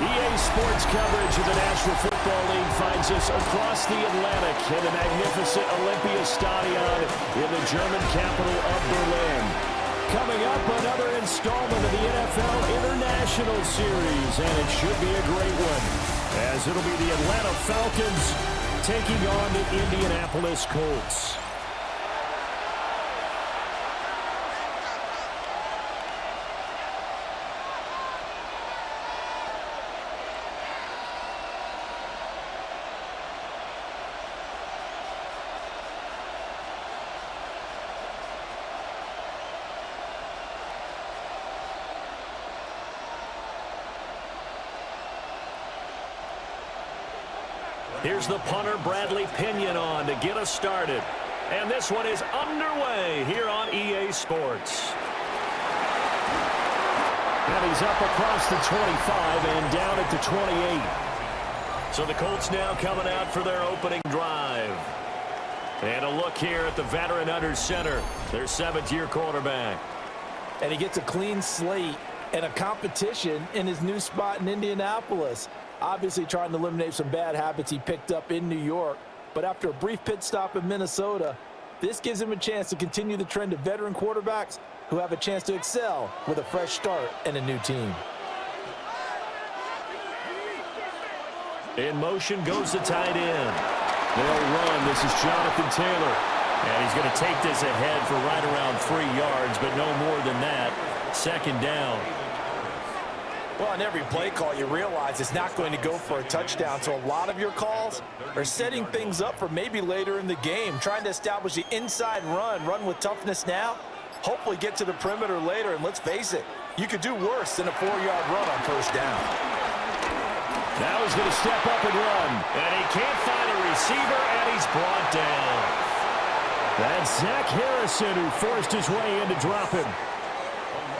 EA Sports coverage of the National Football League finds us across the Atlantic in the magnificent Olympia Stadion in the German capital of Berlin. Coming up, another installment of the NFL International Series, and it should be a great one, as it'll be the Atlanta Falcons taking on the Indianapolis Colts. Here's the punter, Bradley Pinion, on to get us started. And this one is underway here on EA Sports. And he's up across the 25 and down at the 28. So the Colts now coming out for their opening drive. And a look here at the veteran under center, their seventh-year quarterback. And he gets a clean slate and a competition in his new spot in Indianapolis. Obviously trying to eliminate some bad habits he picked up in New York. But after a brief pit stop in Minnesota, this gives him a chance to continue the trend of veteran quarterbacks who have a chance to excel with a fresh start and a new team. In motion goes the tight end. They'll run. This is Jonathan Taylor. And he's going to take this ahead for right around 3 yards, but no more than that. Second down. Well, on every play call, you realize it's not going to go for a touchdown, so a lot of your calls are setting things up for maybe later in the game, trying to establish the inside run with toughness now, hopefully get to the perimeter later, and let's face it, you could do worse than a 4-yard run on first down. Now he's going to step up and run, and he can't find a receiver, and he's brought down. That's Zach Harrison who forced his way in to drop him.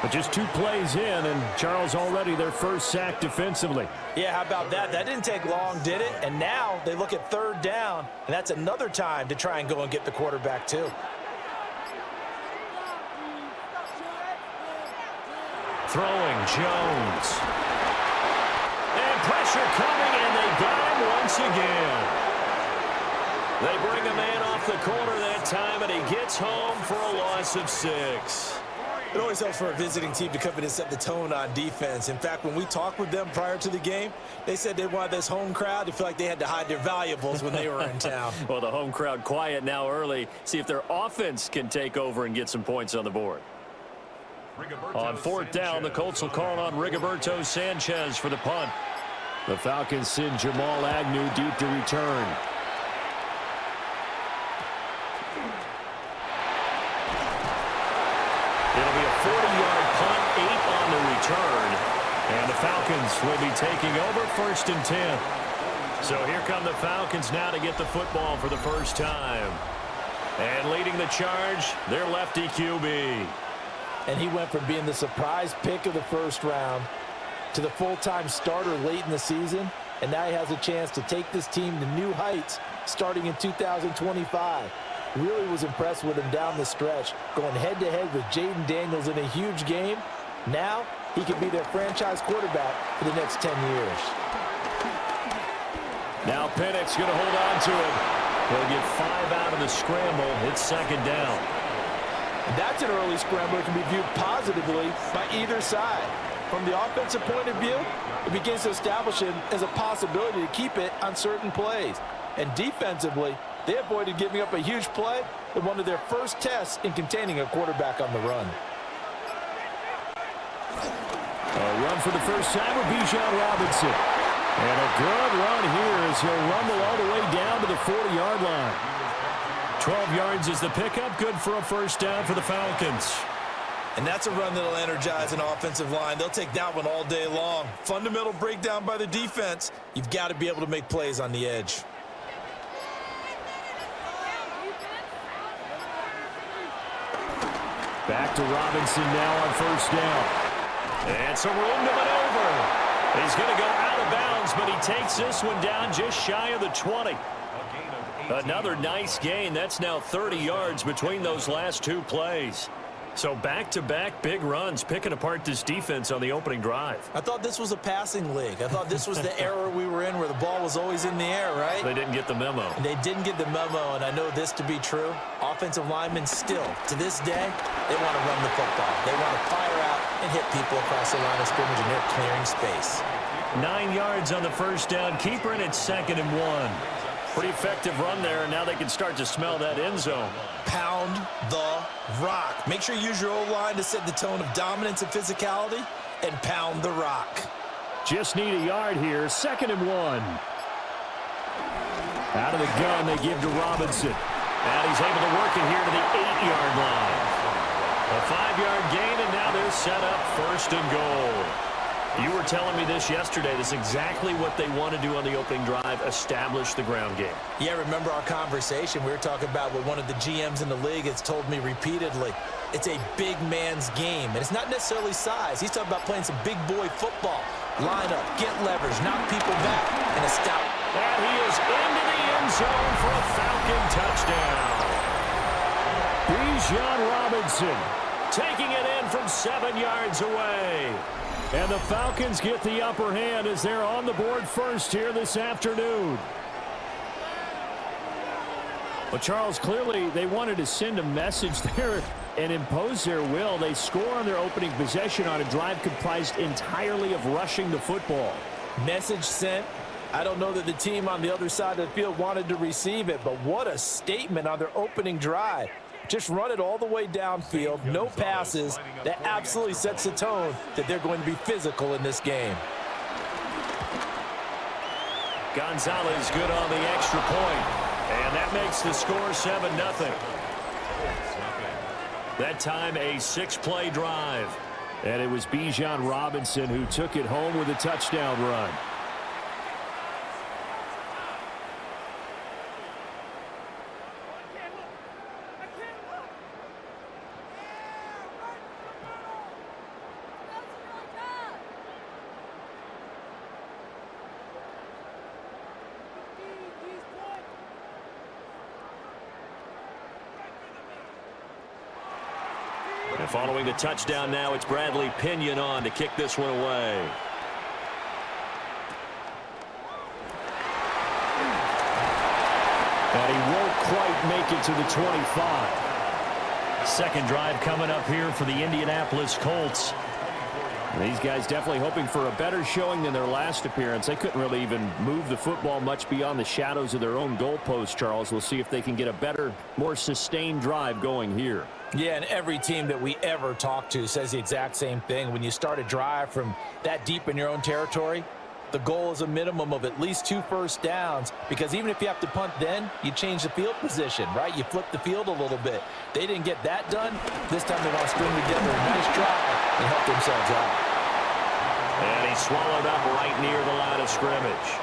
But just 2 plays in, and Charles already their first sack defensively. Yeah, how about that? That didn't take long, did it? And now they look at third down, and that's another time to try and go and get the quarterback too. Throwing Jones. And pressure coming, and they got him once again. They bring a man off the corner that time, and he gets home for a loss of 6. It always helps for a visiting team to come in and set the tone on defense. In fact, when we talked with them prior to the game, they said they wanted this home crowd to feel like they had to hide their valuables when they were in town. Well, the home crowd quiet now early. See if their offense can take over and get some points on the board. On fourth down, the Colts will call on Rigoberto Sanchez for the punt. The Falcons send Jamal Agnew deep to return. It'll be a 40-yard punt, 8 on the return. And the Falcons will be taking over 1st and 10. So here come the Falcons now to get the football for the first time. And leading the charge, their lefty QB. And he went from being the surprise pick of the first round to the full-time starter late in the season. And now he has a chance to take this team to new heights starting in 2025. Really was impressed with him down the stretch, going head-to-head with Jaden Daniels in a huge game. Now he can be their franchise quarterback for the next 10 years. Now Pennick's going to hold on to it. He'll get 5 out of the scramble. It's second down. And that's an early scramble that can be viewed positively by either side. From the offensive point of view, it begins to establish him as a possibility to keep it on certain plays. And defensively, they avoided giving up a huge play in one of their first tests in containing a quarterback on the run. A run for the first time with Bijan Robinson. And a good run here as he'll rumble all the way down to the 40-yard line. 12 yards is the pickup, good for a first down for the Falcons. And that's a run that'll energize an offensive line. They'll take that one all day long. Fundamental breakdown by the defense. You've got to be able to make plays on the edge. Back to Robinson now on first down. And some room to maneuver. He's going to go out of bounds, but he takes this one down just shy of the 20. Another nice gain. That's now 30 yards between those last 2 plays. So back-to-back big runs, picking apart this defense on the opening drive. I thought this was a passing league. I thought this was the era we were in where the ball was always in the air, right? They didn't get the memo. And they didn't get the memo, and I know this to be true. Offensive linemen still, to this day, they want to run the football. They want to fire out and hit people across the line of scrimmage, and they're clearing space. 9 yards on the first down keeper, and it's 2nd and 1. Pretty effective run there, and now they can start to smell that end zone. Pound the rock. Make sure you use your O-line to set the tone of dominance and physicality, and pound the rock. Just need a yard here. 2nd and 1. Out of the gun, they give to Robinson. And he's able to work it here to the 8-yard line. A 5-yard gain, and now they're set up 1st and goal. You were telling me this yesterday. This is exactly what they want to do on the opening drive, establish the ground game. Yeah, remember our conversation? We were talking about what one of the GMs in the league has told me repeatedly. It's a big man's game, and it's not necessarily size. He's talking about playing some big boy football. Line up, get leverage, knock people back, and a stop. And he is into the end zone for a Falcon touchdown. Bijan Robinson taking it in from 7 yards away. And the Falcons get the upper hand as they're on the board first here this afternoon. Well, Charles, clearly they wanted to send a message there and impose their will. They score on their opening possession on a drive comprised entirely of rushing the football. Message sent. I don't know that the team on the other side of the field wanted to receive it, but what a statement on their opening drive. Just run it all the way downfield, no passes. That absolutely sets the tone that they're going to be physical in this game. Gonzalez good on the extra point, and that makes the score 7-0. That time a 6-play drive, and it was Bijan Robinson who took it home with a touchdown run. And following the touchdown now, it's Bradley Pinion on to kick this one away. And he won't quite make it to the 25. Second drive coming up here for the Indianapolis Colts. These guys definitely hoping for a better showing than their last appearance. They couldn't really even move the football much beyond the shadows of their own goalpost, Charles. We'll see if they can get a better, more sustained drive going here. Yeah, and every team that we ever talk to says the exact same thing. When you start a drive from that deep in your own territory, the goal is a minimum of at least 2 first downs, because even if you have to punt then, you change the field position, right? You flip the field a little bit. They didn't get that done. This time they want to string together a nice drive and help themselves out. And he swallowed up right near the line of scrimmage.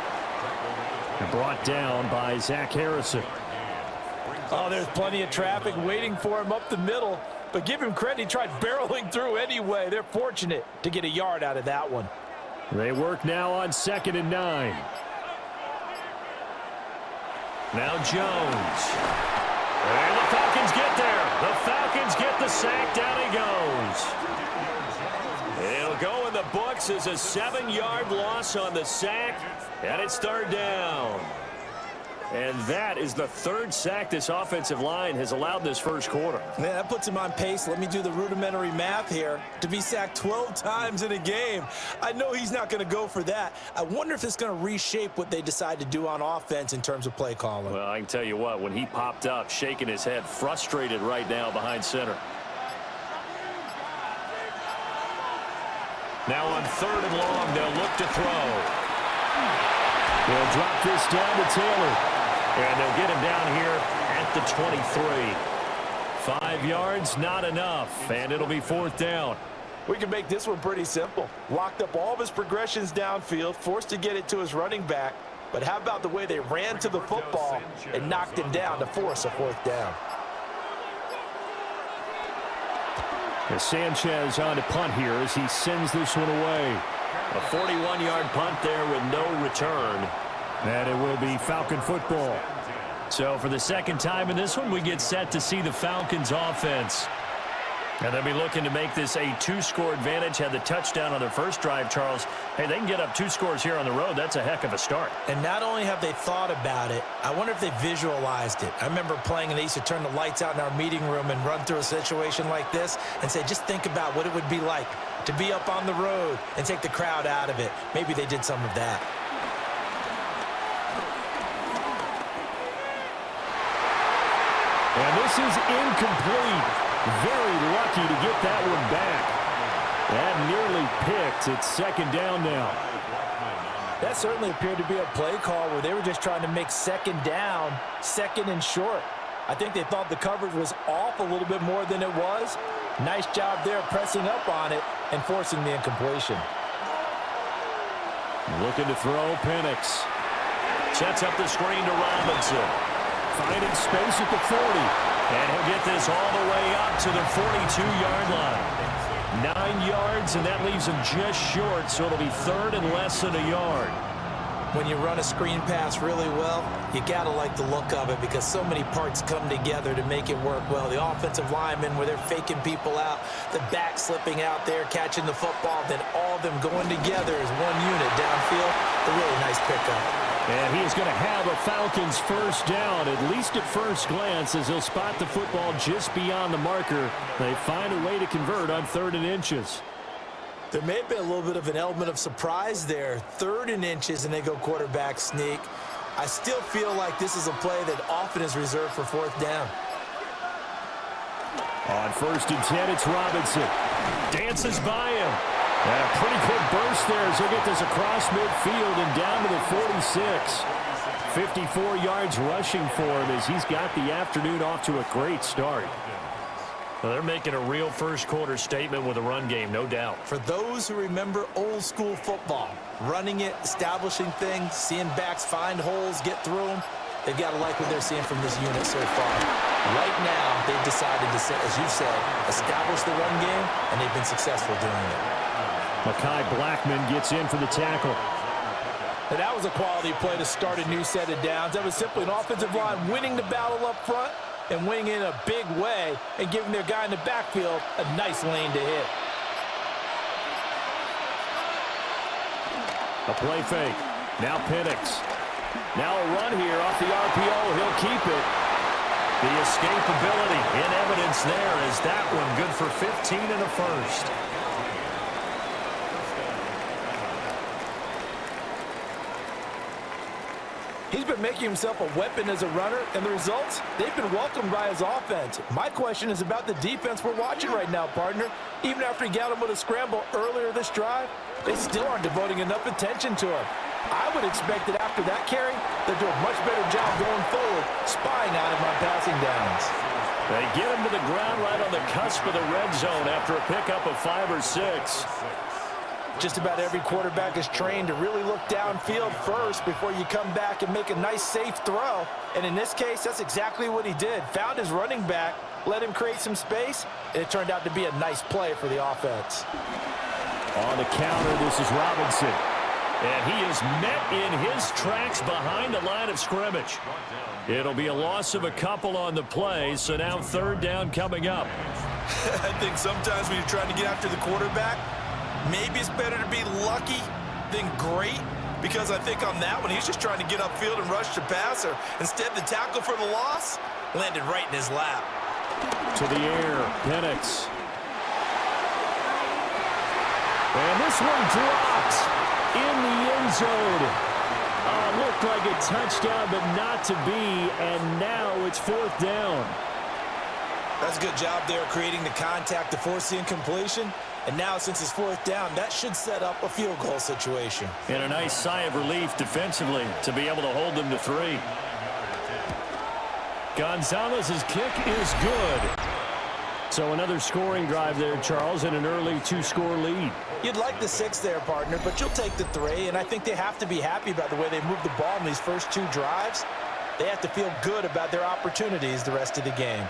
And brought down by Zach Harrison. Oh, there's plenty of traffic waiting for him up the middle. But give him credit, he tried barreling through anyway. They're fortunate to get a yard out of that one. They work now on 2nd and 9. Now Jones. And the Falcons get there. The Falcons get the sack. Down he goes. It'll go in the books as a 7-yard loss on the sack. And it's 3rd down. And that is the 3rd sack this offensive line has allowed this first quarter. Man, that puts him on pace. Let me do the rudimentary math here. To be sacked 12 times in a game. I know he's not going to go for that. I wonder if it's going to reshape what they decide to do on offense in terms of play calling. Well, I can tell you what, when he popped up, shaking his head, frustrated right now behind center. Now on 3rd and long, they'll look to throw. They'll drop this down to Taylor. And they'll get him down here at the 23. 5 yards, not enough. And it'll be 4th down. We can make this one pretty simple. Locked up all of his progressions downfield, forced to get it to his running back. But how about the way they ran to the football and knocked him down to force a 4th down? And Sanchez on to punt here as he sends this one away. A 41-yard punt there with no return. And it will be Falcon football. So for the second time in this one, we get set to see the Falcons offense. And they'll be looking to make this a two-score advantage. Had the touchdown on their first drive, Charles. Hey, they can get up 2 scores here on the road. That's a heck of a start. And not only have they thought about it, I wonder if they visualized it. I remember playing, and they used to turn the lights out in our meeting room and run through a situation like this and say, just think about what it would be like to be up on the road and take the crowd out of it. Maybe they did some of that. And this is incomplete. Very lucky to get that one back. That nearly picked. It's second down now. That certainly appeared to be a play call where they were just trying to make second down, second and short. I think they thought the coverage was off a little bit more than it was. Nice job there pressing up on it and forcing the incompletion. Looking to throw, Penix. Sets up the screen to Robinson. Finding space at the 40. And he'll get this all the way up to the 42-yard line. 9 yards, and that leaves him just short, so it'll be third and less than a yard. When you run a screen pass really well, you got to like the look of it because so many parts come together to make it work well. The offensive linemen, where they're faking people out, the back slipping out there, catching the football, then all of them going together as one unit downfield. A really nice pickup. And he is going to have a Falcons first down, at least at first glance, as he'll spot the football just beyond the marker. They find a way to convert on 3rd and inches. There may have been a little bit of an element of surprise there. 3rd and inches, and they go quarterback sneak. I still feel like this is a play that often is reserved for 4th down. On 1st and 10, it's Robinson. Dances by him. And a pretty quick burst there as he'll get this across midfield and down to the 46. 54 yards rushing for him as he's got the afternoon off to a great start. Well, they're making a real first-quarter statement with a run game, no doubt. For those who remember old-school football, running it, establishing things, seeing backs find holes, get through them, they've got to like what they're seeing from this unit so far. Right now, they've decided to, as you said, establish the run game, and they've been successful doing it. Mekhi Blackman gets in for the tackle. And that was a quality play to start a new set of downs. That was simply an offensive line winning the battle up front and winning in a big way and giving their guy in the backfield a nice lane to hit. A play fake. Now Penix. Now a run here off the RPO. He'll keep it. The escapability in evidence there is that one good for 15 and a first. He's been making himself a weapon as a runner, and the results, they've been welcomed by his offense. My question is about the defense we're watching right now, partner. Even after he got him with a scramble earlier this drive, they still aren't devoting enough attention to him. I would expect that after that carry, they'll do a much better job going forward, spying on him on passing downs. They get him to the ground right on the cusp of the red zone after a pickup of 5 or 6. Just about every quarterback is trained to really look downfield first before you come back and make a nice, safe throw. And in this case, that's exactly what he did. Found his running back, let him create some space, and it turned out to be a nice play for the offense. On the counter, this is Robinson. And he is met in his tracks behind the line of scrimmage. It'll be a loss of a couple on the play, so now 3rd down coming up. I think sometimes when you're trying to get after the quarterback, maybe it's better to be lucky than great, because I think on that one, he's just trying to get upfield and rush the passer. Instead, the tackle for the loss landed right in his lap. To the air, Penix. And this one dropped in the end zone. Looked like a touchdown, but not to be, and now it's 4th down. That's a good job there creating the contact to force the incompletion. And now, since it's 4th down, that should set up a field goal situation. And a nice sigh of relief defensively to be able to hold them to 3. Gonzalez's kick is good. So another scoring drive there, Charles, and an early 2-score lead. You'd like the 6 there, partner, but you'll take the 3, and I think they have to be happy about the way they moved the ball in these first 2 drives. They have to feel good about their opportunities the rest of the game.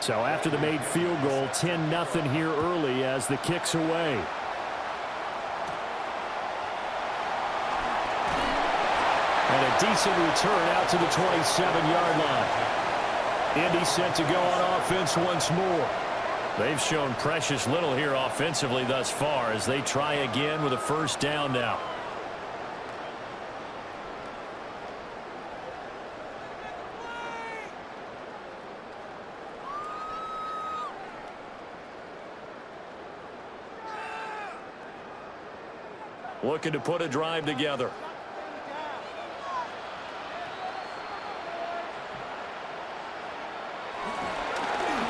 So after the made field goal, 10-0 here early as the kick's away. And a decent return out to the 27-yard line. Indy set to go on offense once more. They've shown precious little here offensively thus far as they try again with a first down now. Looking to put a drive together.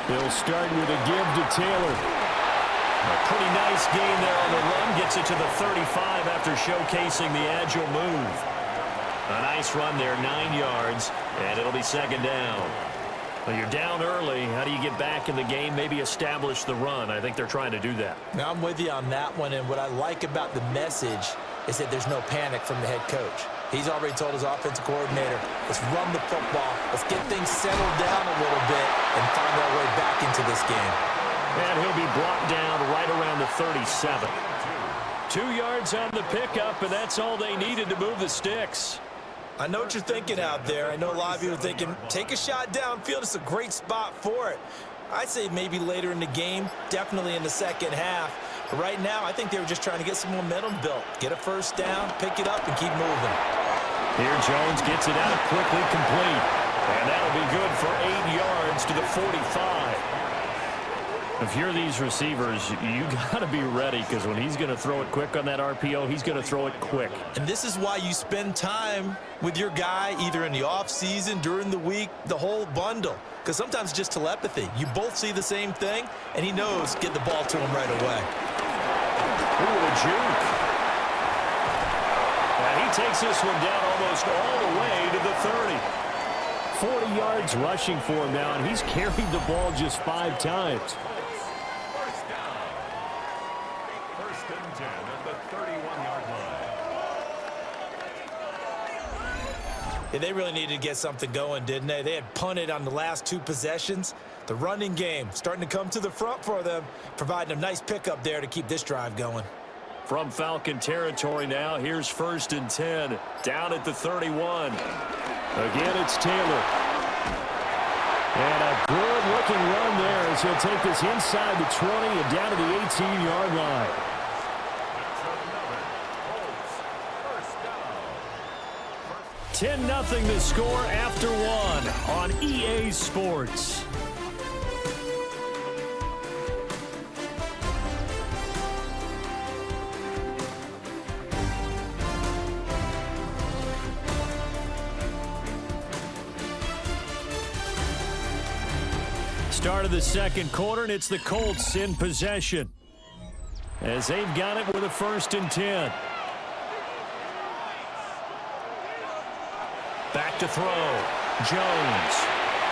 They'll start with a give to Taylor. A pretty nice gain there on the run. Gets it to the 35 after showcasing the agile move. A nice run there, 9 yards, and it'll be second down. Well, you're down early. How do you get back in the game? Maybe establish the run. I think they're trying to do that. Now, I'm with you on that one, and what I like about the message is that there's no panic from the head coach. He's already told his offensive coordinator, let's run the football, let's get things settled down a little bit and find our way back into this game. And he'll be brought down right around the 37. 2 yards on the pickup, and that's all they needed to move the sticks. I know what you're thinking out there. I know a lot of you are thinking, take a shot downfield. It's a great spot for it. I'd say maybe later in the game, definitely in the second half. But right now, I think they were just trying to get some momentum built. Get a first down, pick it up, and keep moving. Here Jones gets it out quickly, complete. And that'll be good for 8 yards to the 45. If you're these receivers, you got to be ready because when he's going to throw it quick on that RPO, he's going to throw it quick. And this is why you spend time with your guy either in the offseason, during the week, the whole bundle. Because sometimes it's just telepathy. You both see the same thing, and he knows get the ball to him right away. Ooh, a juke. And he takes this one down almost all the way to the 30. 40 yards rushing for him now, and he's carried the ball just 5 times. Yeah, they really needed to get something going, didn't they? They had punted on the last 2 possessions. The running game starting to come to the front for them, providing a nice pickup there to keep this drive going. From Falcon territory now, here's 1st and 10, down at the 31. Again, it's Taylor. And a good-looking run there as he'll take this inside the 20 and down to the 18-yard line. 10-0 the score after 1 on EA Sports. Start of the second quarter, and it's the Colts in possession as they've got it with a 1st and 10. Back to throw. Jones.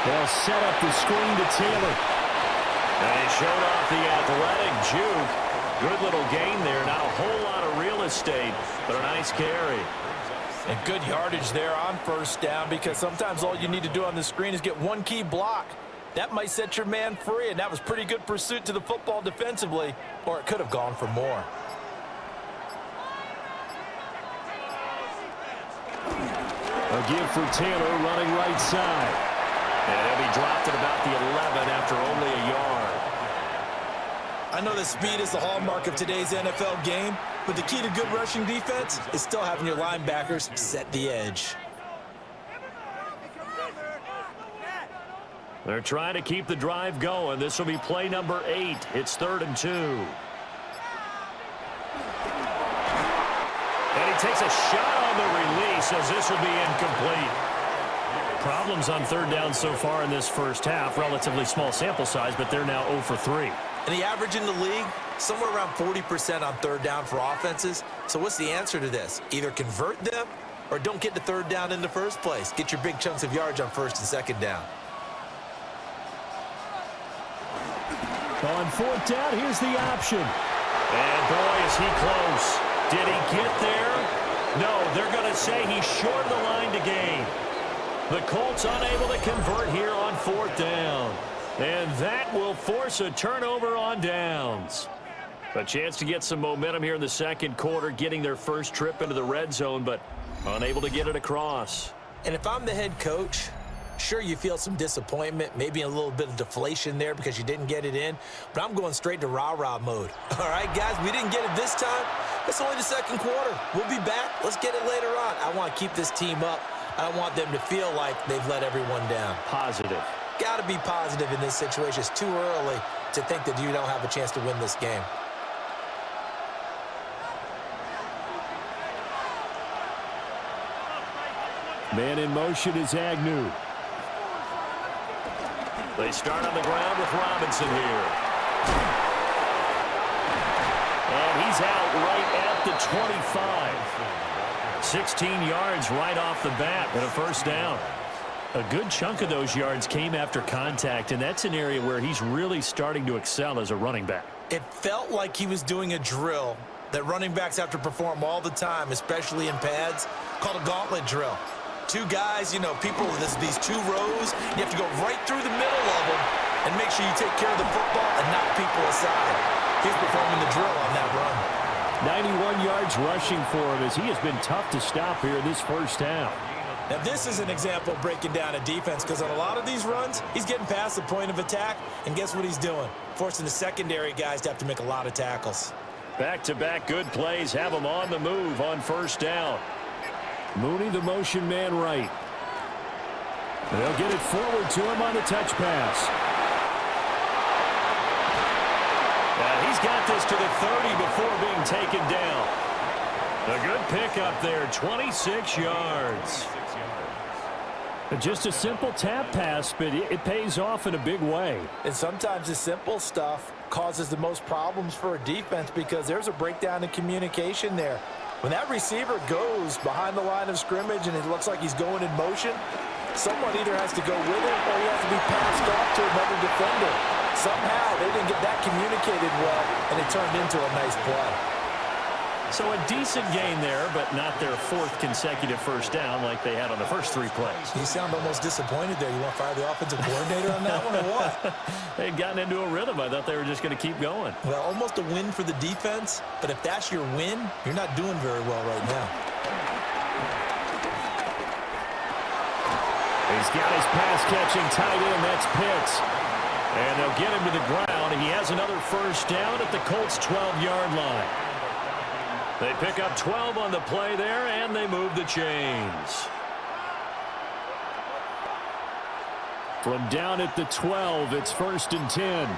They'll set up the screen to Taylor. And he showed off the athletic juke. Good little gain there. Not a whole lot of real estate, but a nice carry. And good yardage there on 1st down because sometimes all you need to do on the screen is get one key block. That might set your man free, and that was pretty good pursuit to the football defensively, or it could have gone for more. A give for Taylor running right side. And he'll be dropped at about the 11 after only a yard. I know that speed is the hallmark of today's NFL game, but the key to good rushing defense is still having your linebackers set the edge. They're trying to keep the drive going. This will be play number 8. It's 3rd and 2. And he takes a shot on the release as this will be incomplete. Problems on 3rd down so far in this first half. Relatively small sample size, but they're now 0 for 3. And the average in the league, somewhere around 40% on 3rd down for offenses. So what's the answer to this? Either convert them or don't get the 3rd down in the first place. Get your big chunks of yards on 1st and 2nd down. On 4th down, here's the option. And boy, is he close. Did he get there? No, they're going to say he's short of the line to gain. The Colts unable to convert here on 4th down. And that will force a turnover on downs. A chance to get some momentum here in the second quarter, getting their first trip into the red zone, but unable to get it across. And if I'm the head coach, sure, you feel some disappointment, maybe a little bit of deflation there because you didn't get it in, but I'm going straight to rah-rah mode. All right, guys, we didn't get it this time. It's only the second quarter. We'll be back. Let's get it later on. I want to keep this team up. I don't want them to feel like they've let everyone down. Positive. Got to be positive in this situation. It's too early to think that you don't have a chance to win this game. Man in motion is Agnew. They start on the ground with Robinson here. And he's out right at the 25. 16 yards right off the bat and a first down. A good chunk of those yards came after contact, and that's an area where he's really starting to excel as a running back. It felt like he was doing a drill that running backs have to perform all the time, especially in pads, called a gauntlet drill. Two guys, you know, people, these two rows, you have to go right through the middle of them and make sure you take care of the football and knock people aside. He's performing the drill on that run. 91 yards rushing for him as he has been tough to stop here this first half. Now, this is an example of breaking down a defense because on a lot of these runs, he's getting past the point of attack, and guess what he's doing? Forcing the secondary guys to have to make a lot of tackles. Back-to-back good plays have him on the move on first down. Mooney, the motion man right. They'll get it forward to him on the touch pass. And he's got this to the 30 before being taken down. A good pickup there, 26 yards. Just a simple tap pass, but it pays off in a big way. And sometimes the simple stuff causes the most problems for a defense because there's a breakdown in communication there. When that receiver goes behind the line of scrimmage and it looks like he's going in motion, someone either has to go with him or he has to be passed off to another defender. Somehow they didn't get that communicated well, and it turned into a nice play. So a decent gain there, but not their fourth consecutive first down like they had on the first three plays. You sound almost disappointed there. You want to fire the offensive coordinator on that one or what? They'd gotten into a rhythm. I thought they were just going to keep going. Well, almost a win for the defense, but if that's your win, you're not doing very well right now. He's got his pass-catching tight end. That's Pitts. And they'll get him to the ground. He has another first down at the Colts' 12-yard line. They pick up 12 on the play there, and they move the chains. From down at the 12, it's 1st and 10.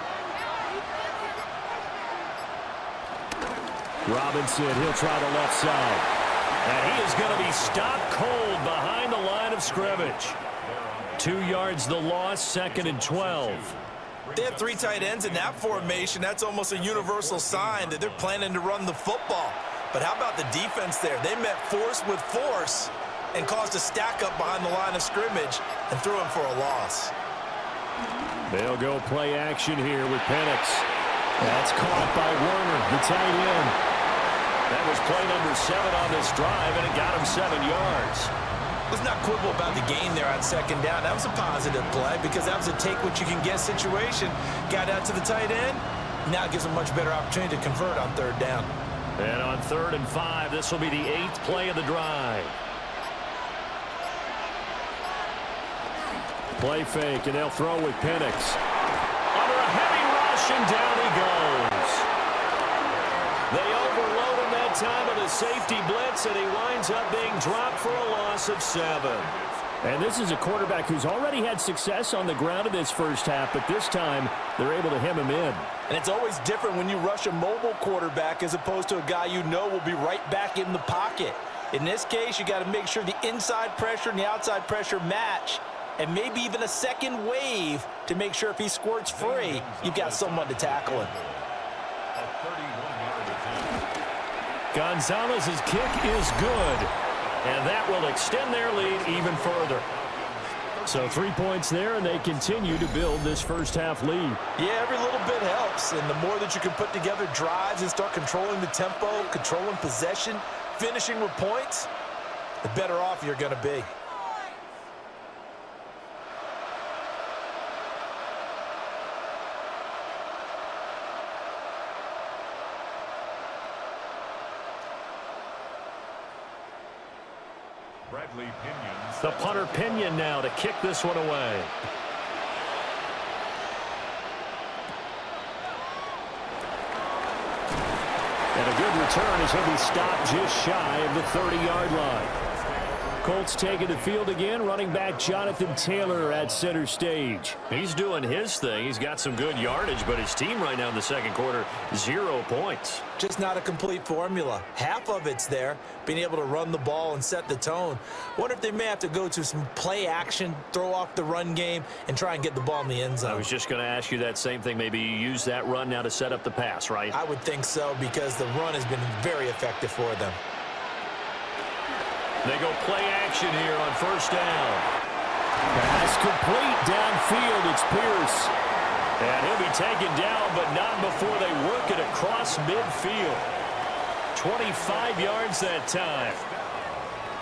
Robinson, he'll try the left side. And he is going to be stopped cold behind the line of scrimmage. 2 yards the loss, 2nd and 12. They have three tight ends in that formation. That's almost a universal sign that they're planning to run the football. But how about the defense there? They met force with force and caused a stack up behind the line of scrimmage and threw him for a loss. They'll go play action here with Penix. That's caught by Werner, the tight end. That was play number 7 on this drive, and it got him 7 yards. Let's not quibble about the gain there on 2nd down. That was a positive play because that was a take-what-you-can-get situation. Got out to the tight end. Now it gives them a much better opportunity to convert on 3rd down. And on 3rd and 5, this will be the 8th play of the drive. Play fake, and they'll throw with Penix. Under a heavy rush, and down he goes. They overload him that time with a safety blitz, and he winds up being dropped for a loss of 7. And this is a quarterback who's already had success on the ground in this first half, but this time they're able to hem him in. And it's always different when you rush a mobile quarterback as opposed to a guy you know will be right back in the pocket. In this case, you got to make sure the inside pressure and the outside pressure match, and maybe even a second wave to make sure if he squirts free, you've got someone to tackle him. Gonzalez's kick is good, and that will extend their lead even further. So 3 points there, and they continue to build this first half lead. Yeah, every little bit helps, and the more that you can put together drives and start controlling the tempo, controlling possession, finishing with points, the better off you're going to be. The punter Pinion now to kick this one away. And a good return as he'll be stopped just shy of the 30-yard line. Colts taking the field again. Running back Jonathan Taylor at center stage. He's doing his thing. He's got some good yardage, but his team right now in the second quarter, 0 points. Just not a complete formula. Half of it's there, being able to run the ball and set the tone. Wonder if they may have to go to some play action, throw off the run game, and try and get the ball in the end zone. I was just going to ask you that same thing. Maybe you use that run now to set up the pass, right? I would think so, because the run has been very effective for them. They go play action here on first down. Pass complete downfield. It's Pierce. And he'll be taken down, but not before they work it across midfield. 25 yards that time.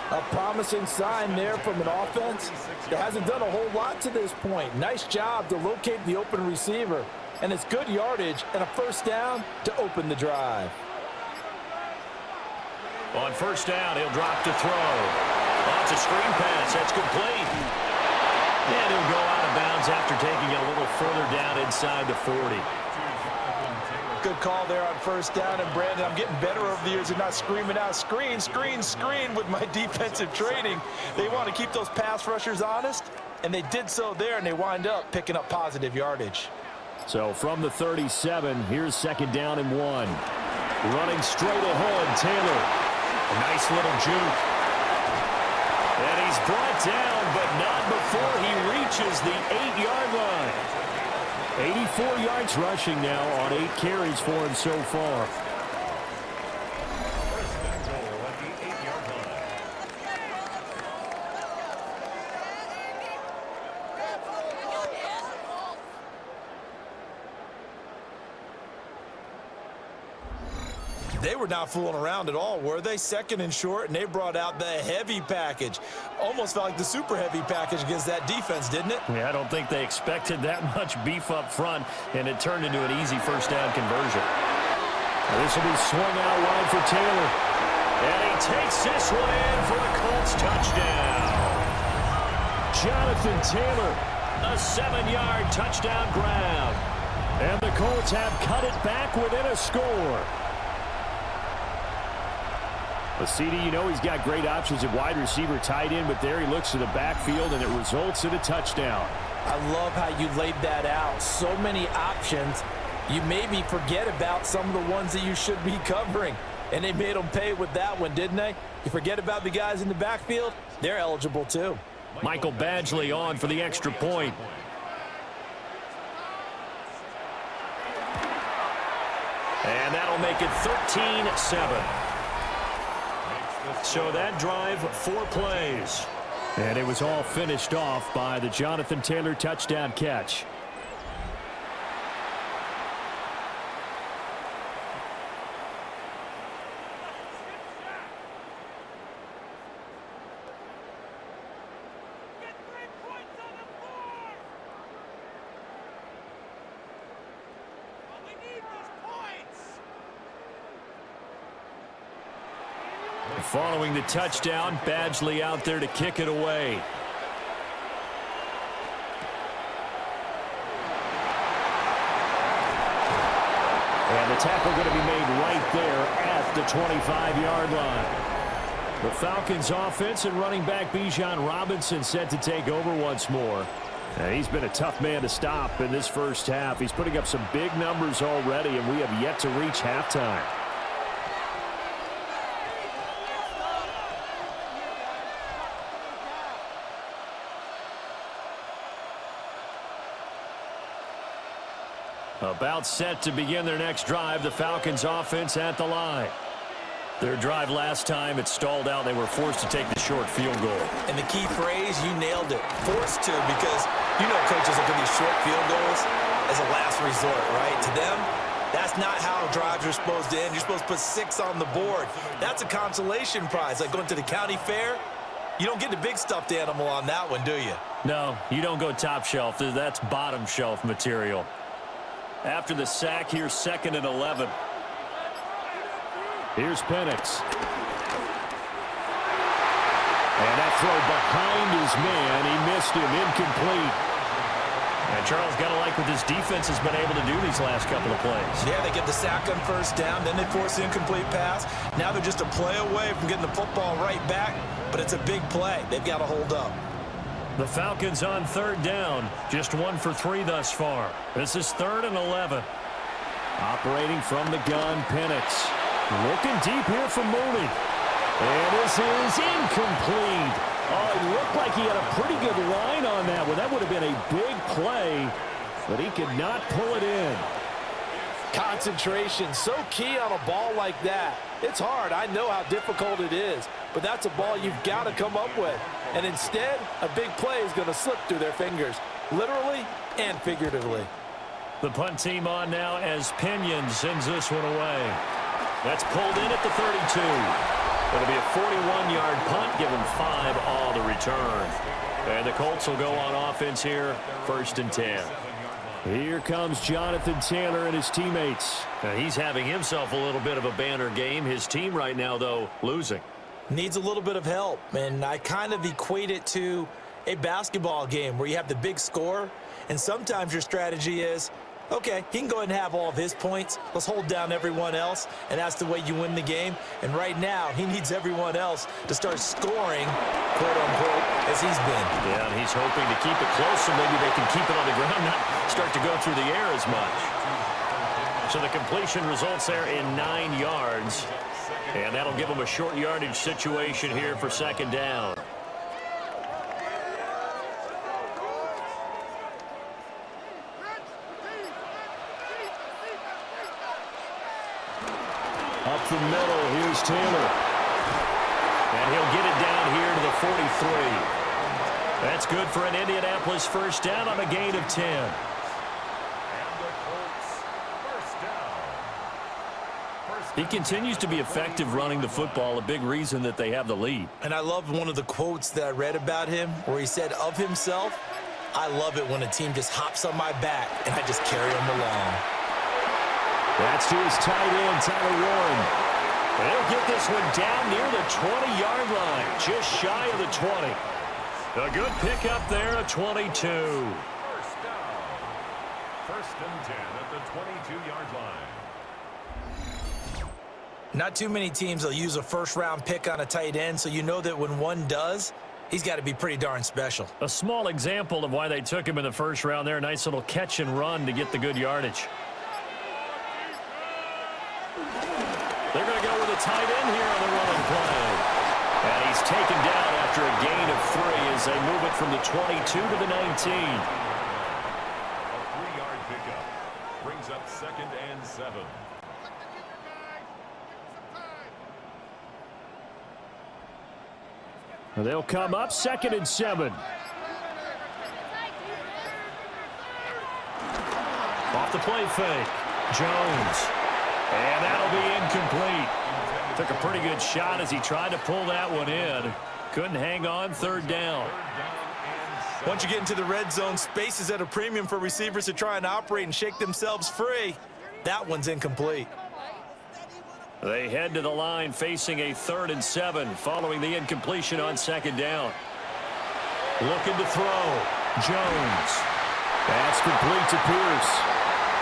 A promising sign there from an offense that hasn't done a whole lot to this point. Nice job to locate the open receiver. And it's good yardage and a first down to open the drive. On first down, he'll drop to throw. Oh, it's a screen pass. That's complete. And he'll go out of bounds after taking it a little further down inside the 40. Good call there on first down. And, Brandon, I'm getting better over the years of not screaming out, screen, screen, screen with my defensive training. They want to keep those pass rushers honest, and they did so there, and they wind up picking up positive yardage. So from the 37, here's second down and 1. Running straight ahead, Taylor. A nice little juke. And he's brought down, but not before he reaches the 8-yard line. 84 yards rushing now on 8 carries for him so far. They were not fooling around at all, were they? Second and short, and they brought out the heavy package. Almost felt like the super heavy package against that defense, didn't it? Yeah, I don't think they expected that much beef up front, and it turned into an easy first down conversion. Now this will be swung out wide for Taylor. And he takes this one in for the Colts touchdown. Jonathan Taylor, a 7-yard touchdown grab. And the Colts have cut it back within a score. But CD, you know he's got great options at wide receiver, tight end, but there he looks to the backfield, and it results in a touchdown. I love how you laid that out. So many options. You maybe forget about some of the ones that you should be covering. And they made them pay with that one, didn't they? You forget about the guys in the backfield, they're eligible too. Michael Badgley on for the extra point. And that'll make it 13-7. So that drive, 4 plays. And it was all finished off by the Jonathan Taylor touchdown catch. Following the touchdown, Badgley out there to kick it away. And the tackle going to be made right there at the 25-yard line. The Falcons offense and running back Bijan Robinson set to take over once more. And he's been a tough man to stop in this first half. He's putting up some big numbers already, and we have yet to reach halftime. About set to begin their next drive, the Falcons offense at the line. Their drive last time, it stalled out. They were forced to take the short field goal. And the key phrase, you nailed it. Forced to, because you know coaches look at these short field goals as a last resort, right? To them, that's not how drives are supposed to end. You're supposed to put 6 on the board. That's a consolation prize. Like going to the county fair, you don't get the big stuffed animal on that one, do you? No, you don't go top shelf. That's bottom shelf material. After the sack, here's 2nd and 11. Here's Penix. And that throw behind his man. He missed him. Incomplete. And Charles, got to like what this defense has been able to do these last couple of plays. Yeah, they get the sack on first down, then they force the incomplete pass. Now they're just a play away from getting the football right back, but it's a big play. They've got to hold up. The Falcons on third down, just 1 for 3 thus far. This is 3rd and 11. Operating from the gun, Penix. Looking deep here for Mooney. And this is incomplete. Oh, it looked like he had a pretty good line on that one. That would have been a big play, but he could not pull it in. Concentration, so key on a ball like that. It's hard. I know how difficult it is, but that's a ball you've got to come up with. And instead, a big play is going to slip through their fingers, literally and figuratively. The punt team on now as Pinion sends this one away. That's pulled in at the 32. It'll be a 41-yard punt, give them 5 on the return. And the Colts will go on offense here, 1st and 10. Here comes Jonathan Taylor and his teammates. He's having himself a little bit of a banner game. His team right now, though, losing. Needs a little bit of help, and I kind of equate it to a basketball game where you have the big score, and sometimes your strategy is, okay, he can go ahead and have all of his points. Let's hold down everyone else, and that's the way you win the game. And right now, he needs everyone else to start scoring, quote-unquote, as he's been. Yeah, and he's hoping to keep it close so maybe they can keep it on the ground, not start to go through the air as much. So the completion results there in 9 yards, and that'll give them a short yardage situation here for 2nd down. Up the middle, here's Taylor. And he'll get it down here to the 43. That's good for an Indianapolis 1st down on a gain of 10. And the Colts, 1st down. He continues to be effective running the football, a big reason that they have the lead. And I love one of the quotes that I read about him where he said of himself, I love it when a team just hops on my back and I just carry them along. That's to his tight end, Tyler Warren. They'll get this one down near the 20-yard line, just shy of the 20. A good pickup there at 22. 1st down. 1st and 10 at the 22-yard line. Not too many teams will use a 1st-round pick on a tight end, so you know that when one does, he's got to be pretty darn special. A small example of why they took him in the 1st round there. Nice little catch and run to get the good yardage. They're going to go with a tight end here on the running play. And he's taken down after a gain of 3 as they move it from the 22 to the 19. A 3-yard pickup brings up 2nd and 7. They'll come up 2nd and 7. Off the play fake. Jones. And that'll be incomplete. Took a pretty good shot as he tried to pull that one in. Couldn't hang on, 3rd down. Once you get into the red zone, space is at a premium for receivers to try and operate and shake themselves free. That one's incomplete. They head to the line facing a 3rd and 7 following the incompletion on 2nd down. Looking to throw. Jones. That's complete to Pierce.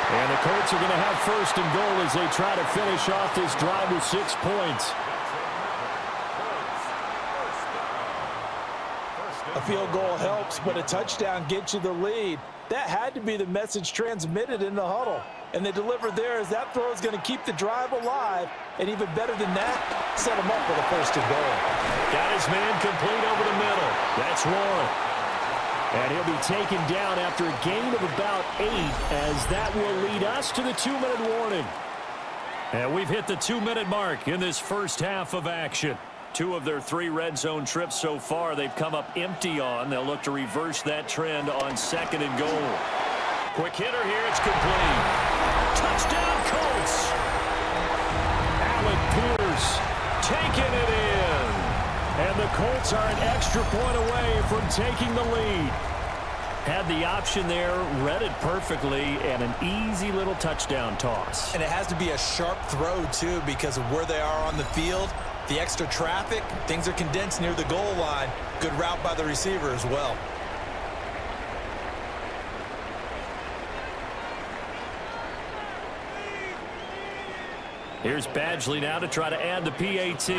And the Colts are going to have 1st and goal as they try to finish off this drive with 6 points. A field goal helps, but a touchdown gets you the lead. That had to be the message transmitted in the huddle. And they delivered there as that throw is going to keep the drive alive. And even better than that, set them up with a 1st and goal. Got his man complete over the middle. That's Warren. And he'll be taken down after a gain of about 8 as that will lead us to the 2-minute warning. And we've hit the 2-minute mark in this 1st half of action. 2 of their 3 red zone trips so far they've come up empty on. They'll look to reverse that trend on 2nd and goal. Quick hitter here. It's complete. Touchdown, Colts. Alec Pierce taking it in. And the Colts are an extra point away from taking the lead. Had the option there, read it perfectly, and an easy little touchdown toss. And it has to be a sharp throw, too, because of where they are on the field. The extra traffic, things are condensed near the goal line. Good route by the receiver as well. Here's Badgley now to try to add the PAT.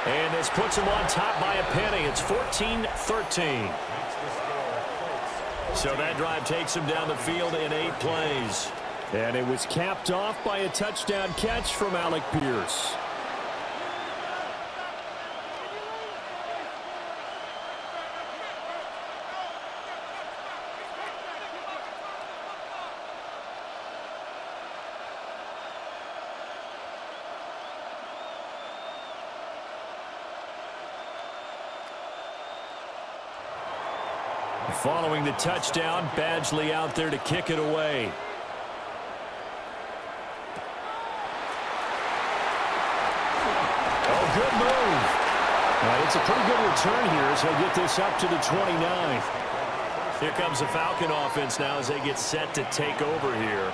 And this puts him on top by a penny. It's 14-13. So that drive takes him down the field in 8 plays. And it was capped off by a touchdown catch from Alec Pierce. Following the touchdown, Badgley out there to kick it away. Oh, good move. It's a pretty good return here as they get this up to the 29. Here comes the Falcon offense now as they get set to take over here.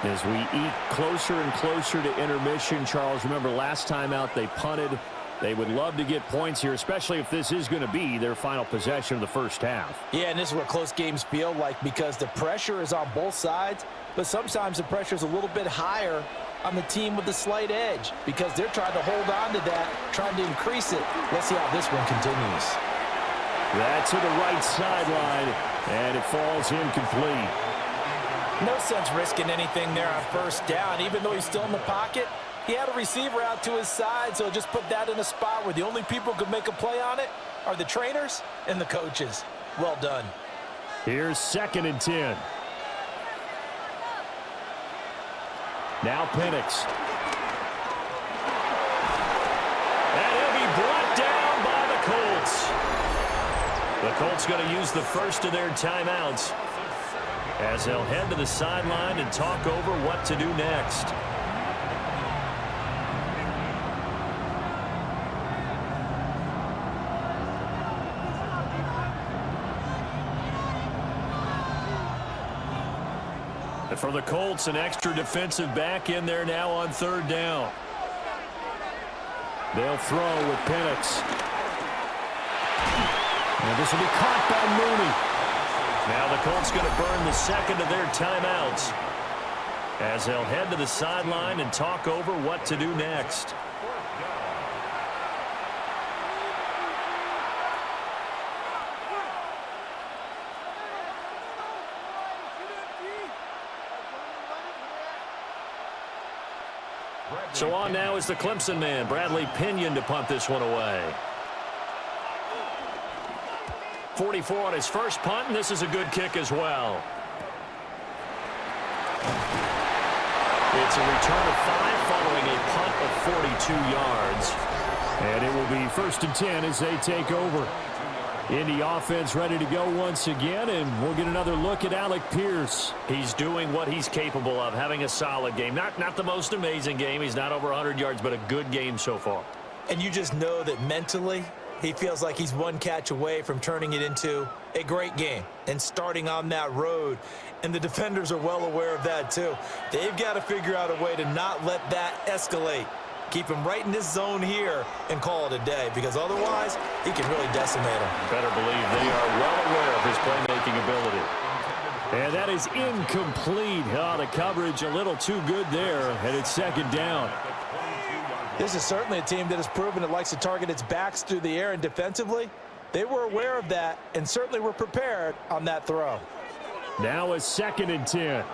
As we eat closer and closer to intermission, Charles, remember last time out they punted. They would love to get points here, especially if this is going to be their final possession of the first half. Yeah, and this is what close games feel like because the pressure is on both sides, but sometimes the pressure is a little bit higher on the team with the slight edge because they're trying to hold on to that, trying to increase it. Let's see how this one continues. That to the right sideline, and it falls incomplete. No sense risking anything there on first down, even though he's still in the pocket. He had a receiver out to his side, so just put that in a spot where the only people who could make a play on it are the trainers and the coaches. Well done. Here's 2nd and 10. Now Penix. And he'll be brought down by the Colts. The Colts going to use the first of their timeouts as they'll head to the sideline and talk over what to do next. For the Colts, an extra defensive back in there now on 3rd down. They'll throw with Penix. And this will be caught by Mooney. Now the Colts going to burn the second of their timeouts as they'll head to the sideline and talk over what to do next. So on now is the Clemson man, Bradley Pinion, to punt this one away. 44 on his first punt, and this is a good kick as well. It's a return of 5 following a punt of 42 yards. And it will be 1st and 10 as they take over. Indy offense ready to go once again, and we'll get another look at Alec Pierce. He's doing what he's capable of, having a solid game. Not the most amazing game. He's not over 100 yards, but a good game so far. And you just know that mentally he feels like he's one catch away from turning it into a great game and starting on that road. And the defenders are well aware of that too. They've got to figure out a way to not let that escalate. Keep him right in this zone here and call it a day, because otherwise he can really decimate him. Better believe they are well aware of his playmaking ability. And that is incomplete. The coverage a little too good there, and it's 2nd down. This is certainly a team that has proven it likes to target its backs through the air, and defensively, they were aware of that and certainly were prepared on that throw. Now a 2nd and 10.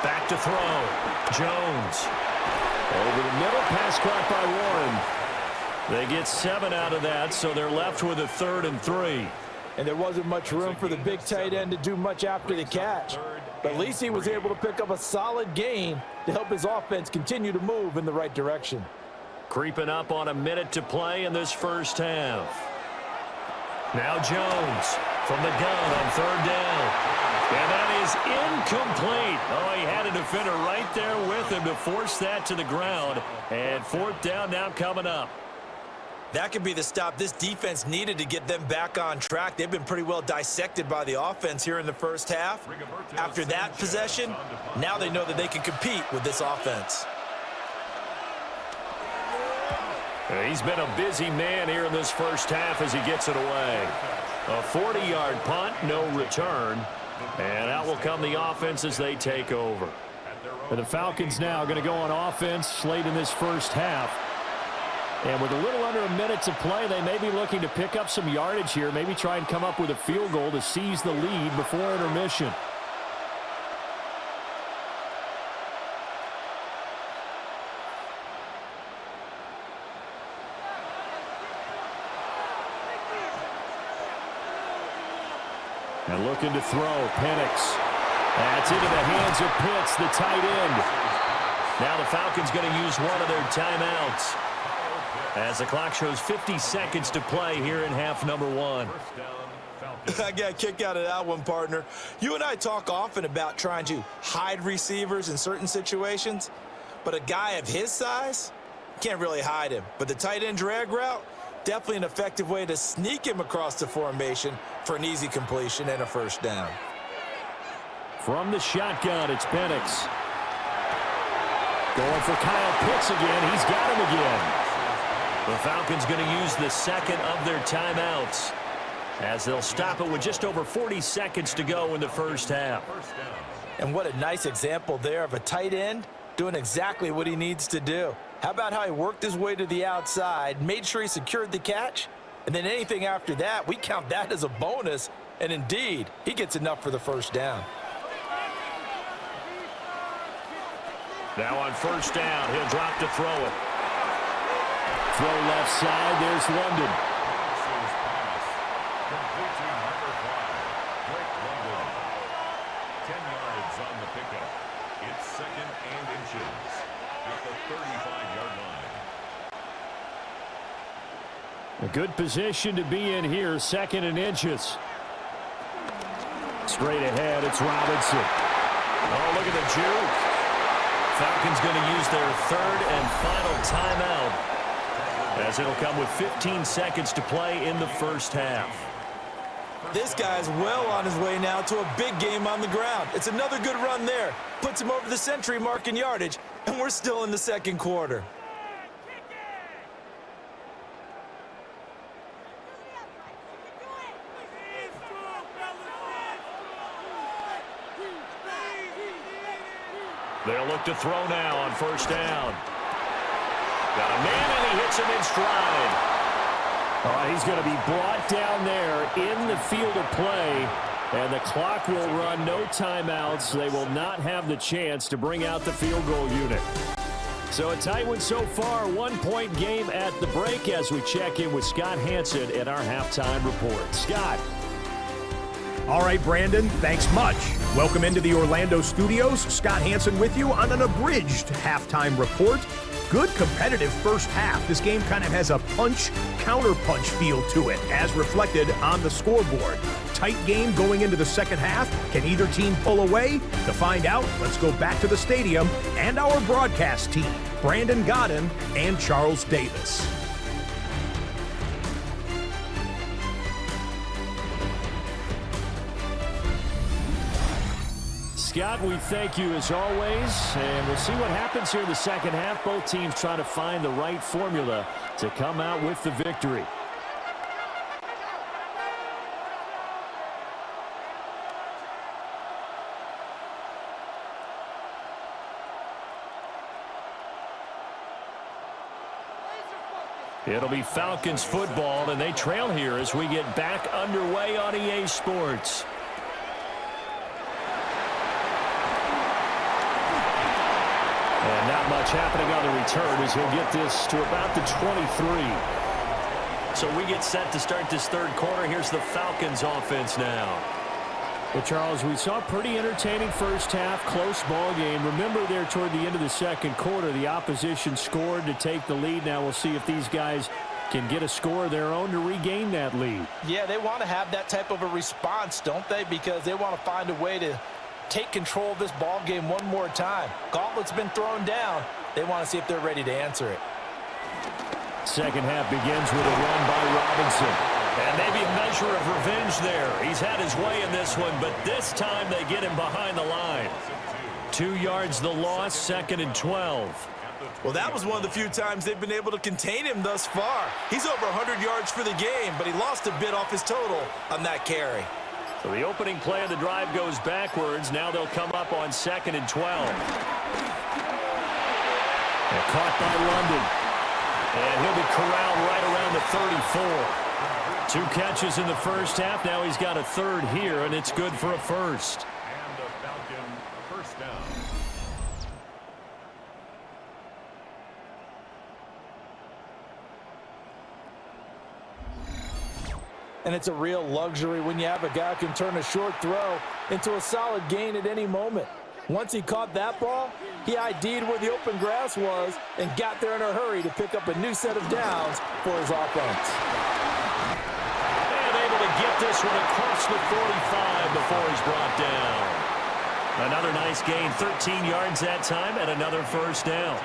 Back to throw. Jones. Over the middle, pass caught by Warren. They get 7 out of that, so they're left with a 3rd and 3. And there wasn't much room for the big tight end to do much after the catch. But at least he was able to pick up a solid gain to help his offense continue to move in the right direction. Creeping up on a minute to play in this first half. Now Jones from the gun on 3rd down. And that is incomplete. Oh, he had a defender right there with him to force that to the ground. And 4th down now coming up. That could be the stop this defense needed to get them back on track. They've been pretty well dissected by the offense here in the first half. After that possession, now they know that they can compete with this offense. He's been a busy man here in this first half as he gets it away. A 40-yard punt, no return. And out will come the offense as they take over. And the Falcons now going to go on offense late in this first half. And with a little under a minute to play, they may be looking to pick up some yardage here, maybe try and come up with a field goal to seize the lead before intermission. And looking to throw, Penix. That's into the hands of Pitts, the tight end. Now the Falcons going to use one of their timeouts, as the clock shows 50 seconds to play here in half number one. I got a kick out of that one, partner. You and I talk often about trying to hide receivers in certain situations, but a guy of his size, can't really hide him. But the tight end drag route, definitely an effective way to sneak him across the formation for an easy completion and a first down. From the shotgun, it's Penix. Going for Kyle Pitts again. He's got him again. The Falcons going to use the second of their timeouts, as they'll stop it with just over 40 seconds to go in the first half. And what a nice example there of a tight end doing exactly what he needs to do. How about how he worked his way to the outside, made sure he secured the catch, and then anything after that, we count that as a bonus. And indeed, he gets enough for the first down. Now on first down, he'll drop to throw it. Throw left side, there's London. A good position to be in here, 2nd and inches. Straight ahead, it's Robinson. Oh, look at the juke. Falcons going to use their 3rd and final timeout, as it'll come with 15 seconds to play in the first half. This guy's well on his way now to a big game on the ground. It's another good run there. Puts him over the century mark in yardage, and we're still in the second quarter. They'll look to throw now on first down. Got a man, and he hits him in stride. He's going to be brought down there in the field of play, and the clock will run. No timeouts. They will not have the chance to bring out the field goal unit. So a tight one so far, 1-point game at the break as we check in with Scott Hansen at our halftime report. Scott. All right, Brandon, thanks much. Welcome into the Orlando studios. Scott Hansen with you on an abridged halftime report. Good competitive first half. This game kind of has a punch-counter-punch feel to it, as reflected on the scoreboard. Tight game going into the second half. Can either team pull away? To find out, let's go back to the stadium and our broadcast team, Brandon Gardner and Charles Davis. Scott, we thank you as always, and we'll see what happens here in the second half. Both teams trying to find the right formula to come out with the victory. It'll be Falcons football, and they trail here as we get back underway on EA Sports. And not much happening on the return as he'll get this to about the 23. So we get set to start this third quarter. Here's the Falcons offense now. Well, Charles, we saw a pretty entertaining first half, close ball game. Remember there toward the end of the second quarter, the opposition scored to take the lead. Now we'll see if these guys can get a score of their own to regain that lead. Yeah, they want to have that type of a response, don't they? Because they want to find a way to take control of this ball game one more time. Gauntlet's been thrown down. They want to see if they're ready to answer it. Second half begins with a run by Robinson. And maybe a measure of revenge there. He's had his way in this one, but this time they get him behind the line. 2 yards the loss, 2nd and 12. Well, that was one of the few times they've been able to contain him thus far. He's over 100 yards for the game, but he lost a bit off his total on that carry. So the opening play of the drive goes backwards. Now they'll come up on 2nd and 12. And caught by London. And he'll be corralled right around the 34. 2 catches in the first half. Now he's got a third here, and it's good for a first. And a Falcon first down. And it's a real luxury when you have a guy who can turn a short throw into a solid gain at any moment. Once he caught that ball, he ID'd where the open grass was and got there in a hurry to pick up a new set of downs for his offense. And able to get this one across the 45 before he's brought down. Another nice gain, 13 yards that time, and another first down.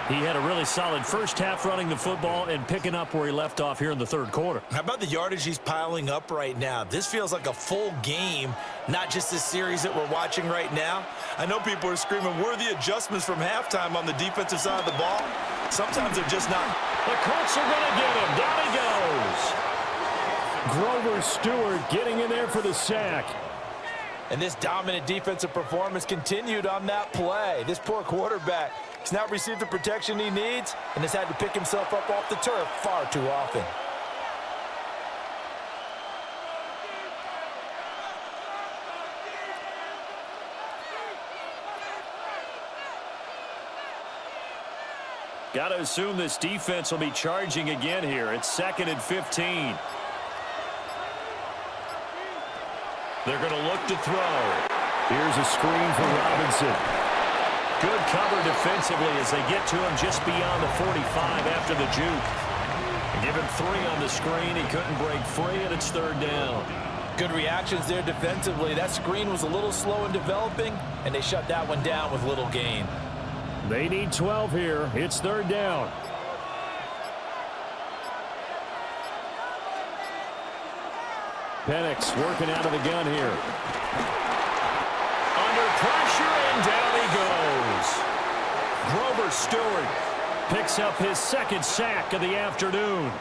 He had a really solid first half running the football and picking up where he left off here in the third quarter. How about the yardage he's piling up right now? This feels like a full game, not just this series that we're watching right now. I know people are screaming, where are the adjustments from halftime on the defensive side of the ball? Sometimes they're just not. The Colts are going to get him. Down he goes. Grover Stewart getting in there for the sack. And this dominant defensive performance continued on that play. This poor quarterback has not received the protection he needs and has had to pick himself up off the turf far too often. Got to assume this defense will be charging again here. It's 2nd and 15. They're going to look to throw. Here's a screen for Robinson. Good cover defensively as they get to him just beyond the 45 after the juke. Give him 3 on the screen. He couldn't break free, and it's 3rd down. Good reactions there defensively. That screen was a little slow in developing, and they shut that one down with little gain. They need 12 here. It's 3rd down. Penix working out of the gun here. Under pressure, and down he goes. Grover Stewart picks up his 2nd sack of the afternoon.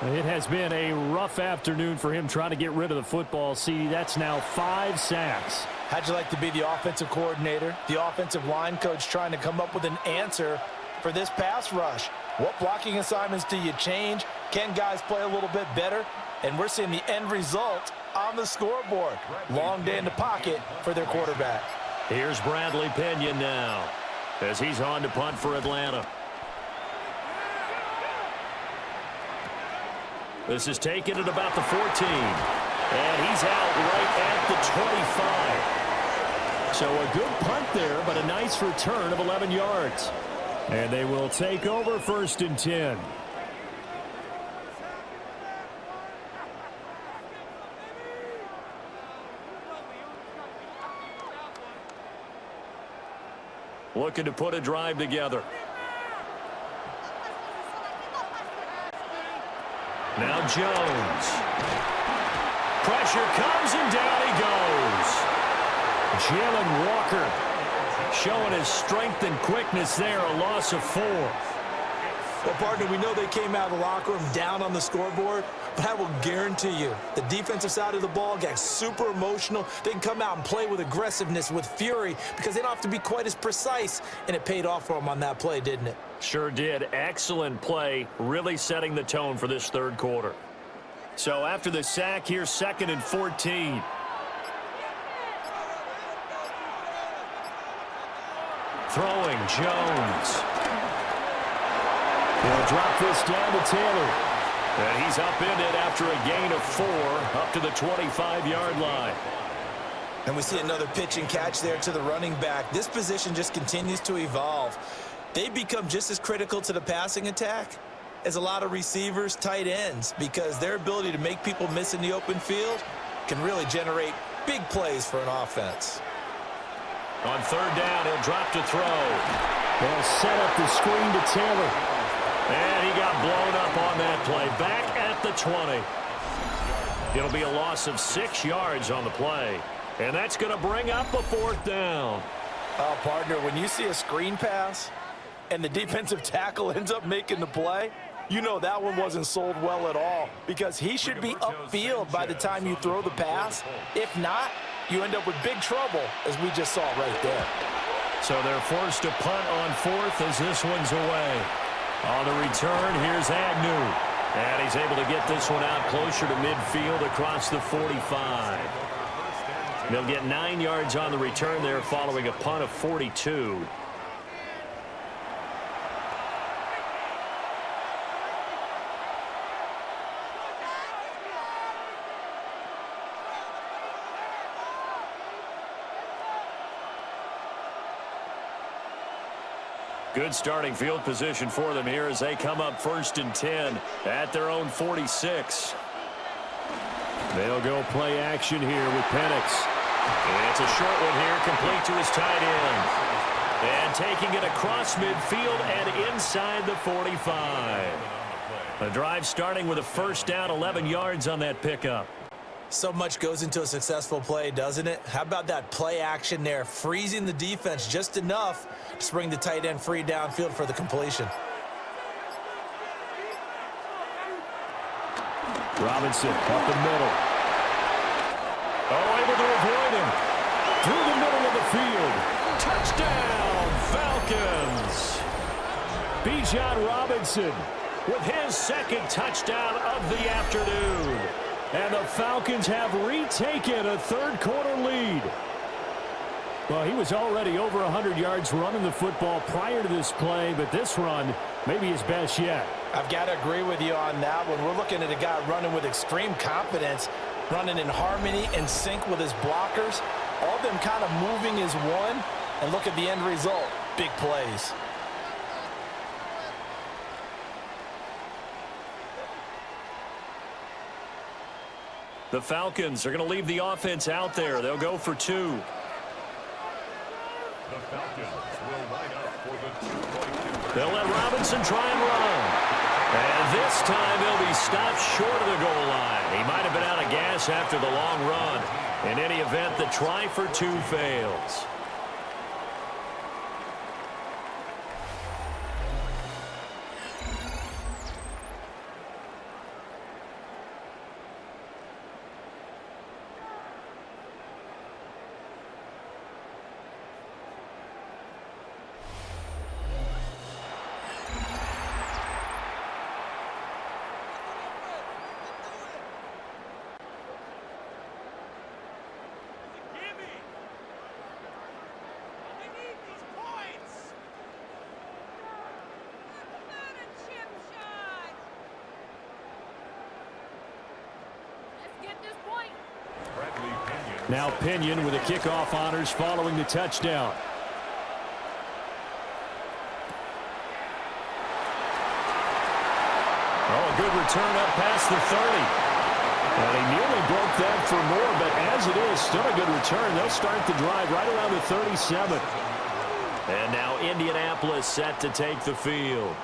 It has been a rough afternoon for him trying to get rid of the football. See, that's now 5 sacks. How'd you like to be the offensive coordinator, the offensive line coach trying to come up with an answer for this pass rush? What blocking assignments do you change? Can guys play a little bit better? And we're seeing the end result on the scoreboard. Long day in the pocket for their quarterback. Here's Bradley Pinion now as he's on to punt for Atlanta. This is taken at about the 14. And he's out right at the 25. So a good punt there, but a nice return of 11 yards. And they will take over 1st and 10. Looking to put a drive together. Now Jones. Pressure comes and down he goes. Jalen Walker showing his strength and quickness there, a loss of 4. Well, partner, we know they came out of the locker room down on the scoreboard, but I will guarantee you the defensive side of the ball got super emotional. They can come out and play with aggressiveness, with fury, because they don't have to be quite as precise, and it paid off for them on that play, didn't it? Sure did. Excellent play, really setting the tone for this 3rd quarter. So after the sack, here's 2nd and 14. Throwing, Jones. He'll drop this down to Taylor. And he's upended after a gain of 4 up to the 25-yard line. And we see another pitch and catch there to the running back. This position just continues to evolve. They become just as critical to the passing attack as a lot of receivers, tight ends, because their ability to make people miss in the open field can really generate big plays for an offense. On 3rd down, he'll drop to throw. They'll set up the screen to Taylor. And he got blown up on that play. Back at the 20. It'll be a loss of 6 yards on the play. And that's going to bring up a 4th down. Partner, when you see a screen pass and the defensive tackle ends up making the play, you know that one wasn't sold well at all, because he should be upfield by the time you throw the pass. If not, you end up with big trouble, as we just saw right there. So they're forced to punt on 4th as this one's away. On the return, here's Agnew. And he's able to get this one out closer to midfield across the 45. They'll get 9 yards on the return there following a punt of 42. Good starting field position for them here as they come up 1st and 10 at their own 46. They'll go play action here with Penix. It's a short one here, complete to his tight end. And taking it across midfield and inside the 45. The drive starting with a 1st down, 11 yards on that pickup. So much goes into a successful play, doesn't it? How about that play action there, freezing the defense just enough to bring the tight end free downfield for the completion. Robinson up the middle. Oh, able to avoid him. Through the middle of the field. Touchdown, Falcons. Bijan Robinson with his 2nd touchdown of the afternoon. And the Falcons have retaken a 3rd quarter lead. Well, he was already over 100 yards running the football prior to this play, but this run may be his best yet. I've got to agree with you on that one. We're looking at a guy running with extreme confidence, running in harmony and sync with his blockers. All of them kind of moving as one. And look at the end result. Big plays. The Falcons are going to leave the offense out there. They'll go for 2. The Falcons will line up for the 2-point. They'll let Robinson try and run. And this time he'll be stopped short of the goal line. He might have been out of gas after the long run. In any event, the try for 2 fails. Now Pinion with the kickoff honors following the touchdown. Oh, a good return up past the 30. And he nearly broke that for more, but as it is, still a good return. They'll start the drive right around the 37. And now Indianapolis set to take the field.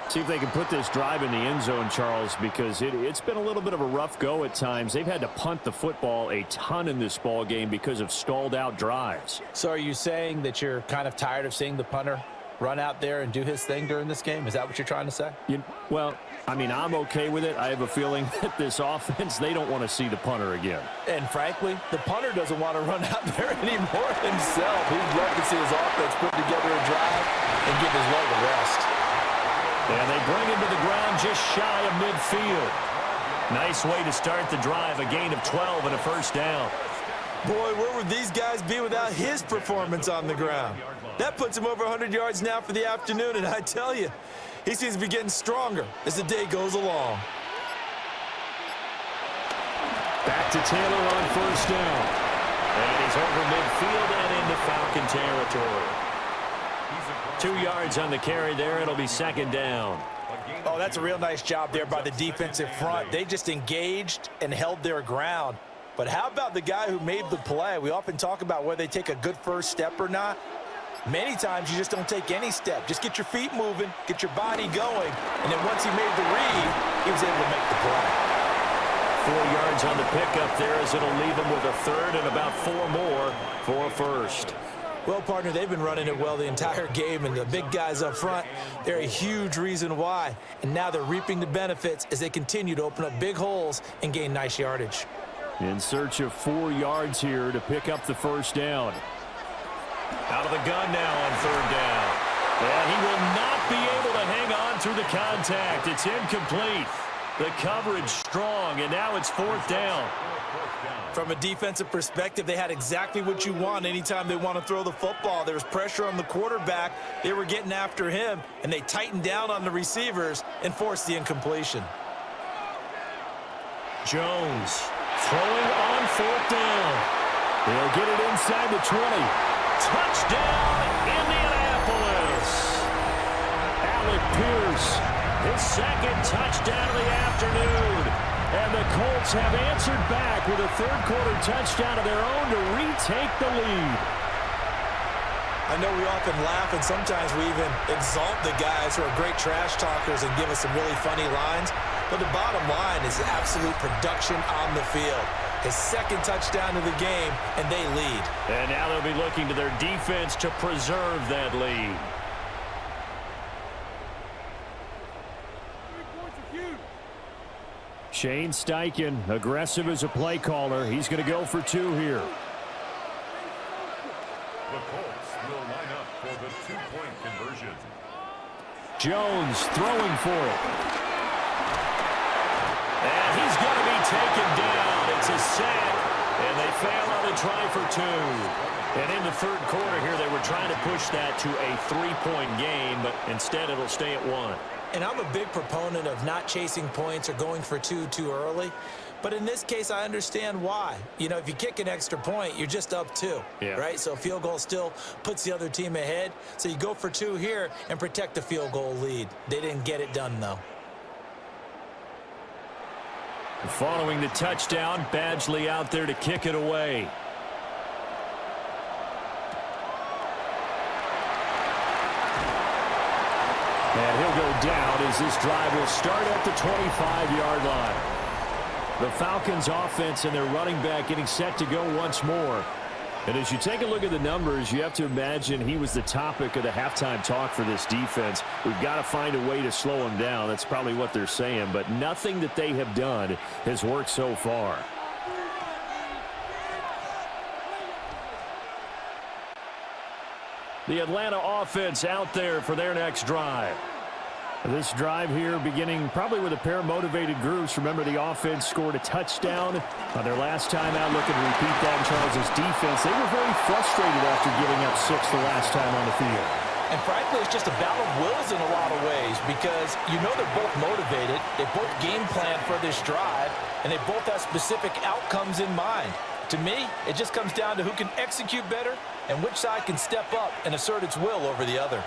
See if they can put this drive in the end zone, Charles, because it's been a little bit of a rough go at times. They've had to punt the football a ton in this ball game because of stalled out drives. So are you saying that you're kind of tired of seeing the punter run out there and do his thing during this game? Is that what you're trying to say? Well, I mean, I'm okay with it. I have a feeling that this offense, they don't want to see the punter again. And frankly, the punter doesn't want to run out there anymore himself. He'd love to see his offense put together a drive and give his leg a rest. And they bring him to the ground just shy of midfield. Nice way to start the drive, a gain of 12 and a 1st down. Boy, where would these guys be without his performance on the ground? That puts him over 100 yards now for the afternoon, and I tell you, he seems to be getting stronger as the day goes along. Back to Taylor on 1st down. And he's over midfield and into Falcon territory. 2 yards on the carry there. It'll be 2nd down. Oh, that's a real nice job there by the defensive front. They just engaged and held their ground. But how about the guy who made the play? We often talk about whether they take a good first step or not. Many times you just don't take any step. Just get your feet moving, get your body going, and then once he made the read, he was able to make the play. 4 yards on the pickup there as it'll leave him with a third and about 4 more for a first. Well, partner, they've been running it well the entire game, and the big guys up front, they're a huge reason why. And now they're reaping the benefits as they continue to open up big holes and gain nice yardage. In search of 4 yards here to pick up the first down. Out of the gun now on third down. And he will not be able to hang on through the contact. It's incomplete. The coverage strong, and now it's 4th down. From a defensive perspective, they had exactly what you want anytime they want to throw the football. There was pressure on the quarterback. They were getting after him, and they tightened down on the receivers and forced the incompletion. Jones throwing on 4th down. They'll get it inside the 20. Touchdown, Indianapolis. Alec Pierce, his 2nd touchdown of the afternoon. And the Colts have answered back with a third-quarter touchdown of their own to retake the lead. I know we often laugh, and sometimes we even exalt the guys who are great trash talkers and give us some really funny lines. But the bottom line is absolute production on the field. His 2nd touchdown of the game, and they lead. And now they'll be looking to their defense to preserve that lead. Shane Steichen, aggressive as a play caller. He's going to go for 2 here. The Colts will line up for the 2-point conversion. Jones throwing for it. And he's going to be taken down. It's a sack, and they fail on a try for 2. And in the third quarter here, they were trying to push that to a 3-point game, but instead it'll stay at 1. And I'm a big proponent of not chasing points or going for 2 too early. But in this case, I understand why. You know, if you kick an extra point, you're just up 2, right? So a field goal still puts the other team ahead. So you go for 2 here and protect the field goal lead. They didn't get it done, though. Following the touchdown, Badgley out there to kick it away. And he'll go down as this drive will start at the 25-yard line. The Falcons offense and their running back getting set to go once more. And as you take a look at the numbers, you have to imagine he was the topic of the halftime talk for this defense. We've got to find a way to slow him down. That's probably what they're saying. But nothing that they have done has worked so far. The Atlanta offense out there for their next drive. This drive here beginning probably with a pair of motivated groups. Remember, the offense scored a touchdown on their last time out, looking to repeat that in Charles' defense. They were very frustrated after giving up 6 the last time on the field. And frankly, it's just a battle of wills in a lot of ways because you know they're both motivated. They both game plan for this drive, and they both have specific outcomes in mind. To me, it just comes down to who can execute better and which side can step up and assert its will over the other.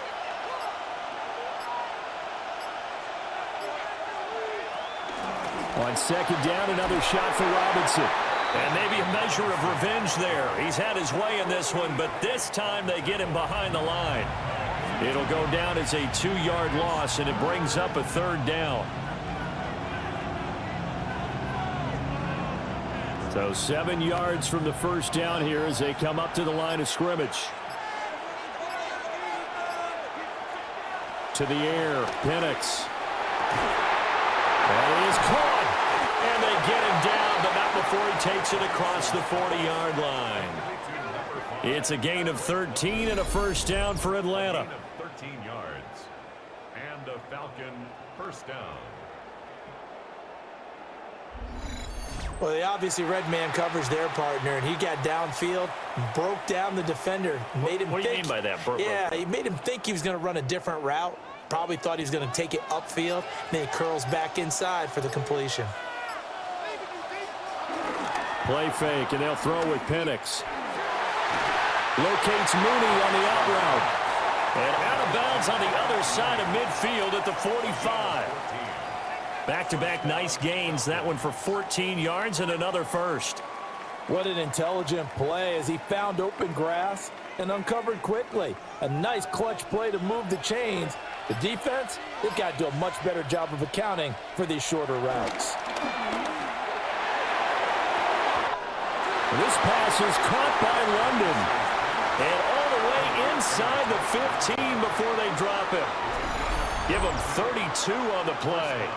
On second down, another shot for Robinson. And maybe a measure of revenge there. He's had his way in this one, but this time they get him behind the line. It'll go down as a 2-yard loss, and it brings up a 3rd down. So 7 yards from the first down here as they come up to the line of scrimmage. To the air, Penix. That is caught. And they get him down, but not before he takes it across the 40-yard line. It's a gain of 13 and a first down for Atlanta. 13 yards. And a Falcon first down. Well, they obviously red man covers their partner, and he got downfield, broke down the defender, made him What do you think, mean by that? he made him think he was going to run a different route. Probably thought he was going to take it upfield, and then he curls back inside for the completion. Play fake, and they'll throw with Penix. Locates Mooney on the out route. And out of bounds on the other side of midfield at the 45. Back-to-back nice gains. That one for 14 yards and another first. What an intelligent play as he found open grass and uncovered quickly. A nice clutch play to move the chains. The defense, they've got to do a much better job of accounting for these shorter routes. This pass is caught by London. And all the way inside the 15 before they drop him. Give him 32 on the play.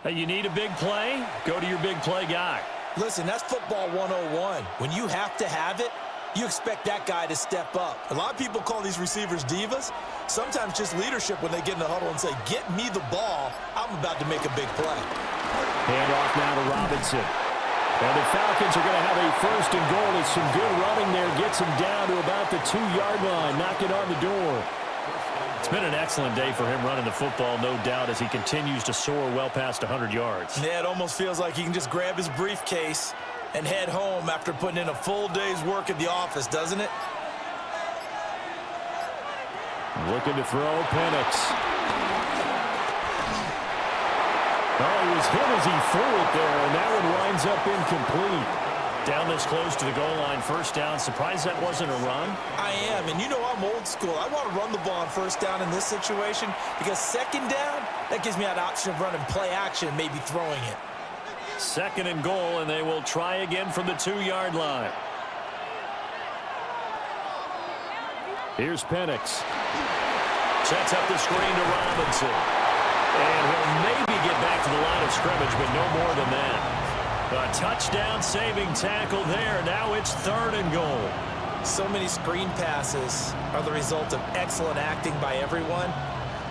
Hey, you need a big play? Go to your big play guy. Listen, that's football 101. When you have to have it, you expect that guy to step up. A lot of people call these receivers divas. Sometimes just leadership when they get in the huddle and say, get me the ball. I'm about to make a big play. Hand off now to Robinson. And the Falcons are going to have a first and goal. It's some good running there. Gets him down to about the 2-yard line. Knocking on the door. It's been an excellent day for him running the football, no doubt, as he continues to soar well past 100 yards. Yeah, it almost feels like he can just grab his briefcase and head home after putting in a full day's work at the office, doesn't it? Looking to throw, Penix. Oh, he was hit as he threw it there, and that one winds up incomplete. Down this close to the goal line, first down. Surprised that wasn't a run? I am, and you know I'm old school. I want to run the ball on first down in this situation because second down, that gives me that option of running play action, maybe throwing it. Second and goal, and they will try again from the 2-yard line. Here's Penix. Sets up the screen to Robinson. And he'll maybe get back to the line of scrimmage, but no more than that. A touchdown-saving tackle there. Now it's third and goal. So many screen passes are the result of excellent acting by everyone.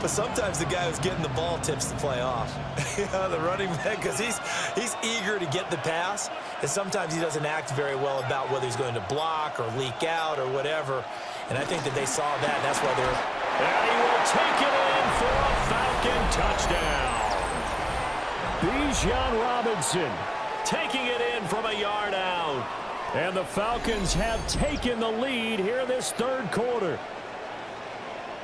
But sometimes the guy who's getting the ball tips the play off. The running back, because he's eager to get the pass. And sometimes he doesn't act very well about whether he's going to block or leak out or whatever. And I think that they saw that. That's why they're... And he will take it in for a Falcon touchdown. Bijan Robinson taking it in from a yard out. And the Falcons have taken the lead here in this third quarter.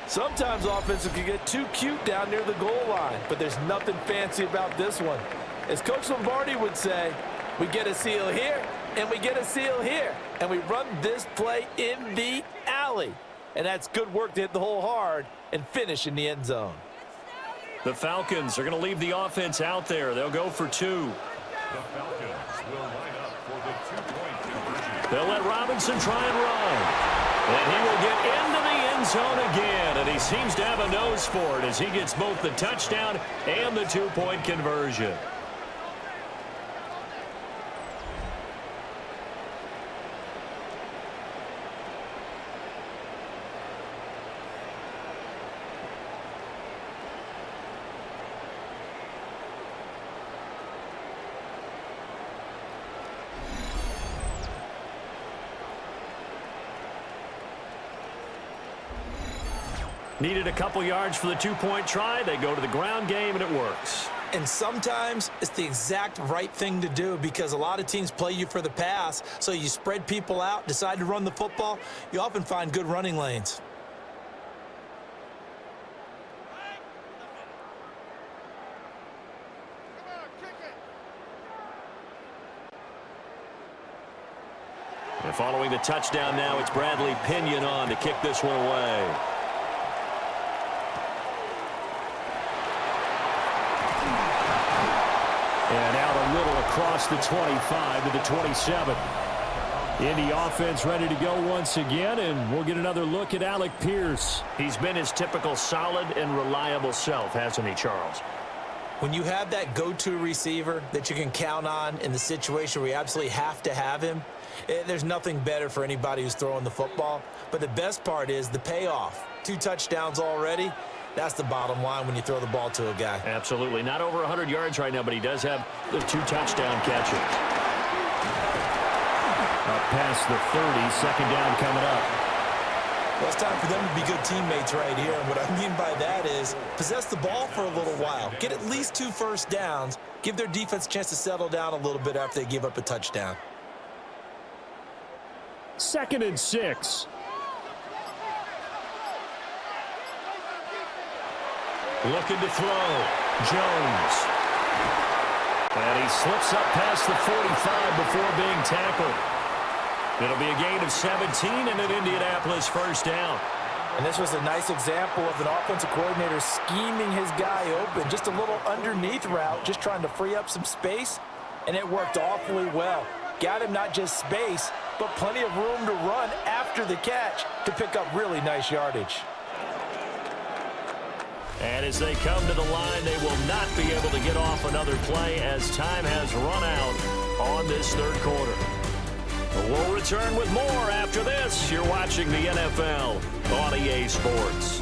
Sometimes offenses can get too cute down near the goal line, but there's nothing fancy about this one. As Coach Lombardi would say, we get a seal here, and we get a seal here, and we run this play in the alley. And that's good work to hit the hole hard and finish in the end zone. The Falcons are going to leave the offense out there. They'll go for two. The Falcons will line up for the two-point conversion. They'll let Robinson try and run. And he will get into the end zone again. And he seems to have a nose for it as he gets both the touchdown and the two-point conversion. Needed a couple yards for the two-point try. They go to the ground game, and it works. And sometimes it's the exact right thing to do because a lot of teams play you for the pass, so you spread people out, decide to run the football. You often find good running lanes. And following the touchdown now, it's Bradley Pinion on to kick this one away. And out a little across the 25 to the 27. Indy offense ready to go once again, and we'll get another look at Alec Pierce. He's been his typical solid and reliable self, hasn't he, Charles? When you have that go-to receiver that you can count on in the situation where you absolutely have to have him, there's nothing better for anybody who's throwing the football. But the best part is the payoff. 2 touchdowns already. That's the bottom line when you throw the ball to a guy. Absolutely. Not over 100 yards right now, but he does have the 2 touchdown catches. Up past the 30, second down coming up. Well, it's time for them to be good teammates right here. And what I mean by that is possess the ball for a little while. Get at least 2 first downs. Give their defense a chance to settle down a little bit after they give up a touchdown. 2nd and 6. Looking to throw. Jones. And he slips up past the 45 before being tackled. It'll be a gain of 17 and an Indianapolis first down. And this was a nice example of an offensive coordinator scheming his guy open. Just a little underneath route, just trying to free up some space, and it worked awfully well. Got him not just space, but plenty of room to run after the catch to pick up really nice yardage. And as they come to the line, they will not be able to get off another play as time has run out on this third quarter. We'll return with more after this. You're watching the NFL on EA Sports.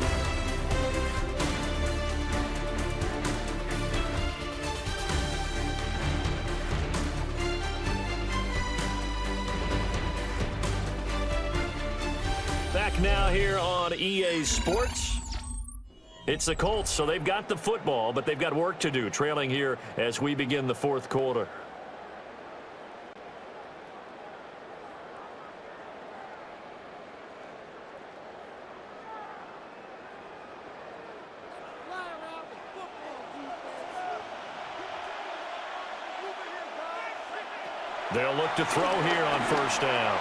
Back now here on EA Sports. It's the Colts, so they've got the football, but they've got work to do, trailing here as we begin the fourth quarter. They'll look to throw here on first down.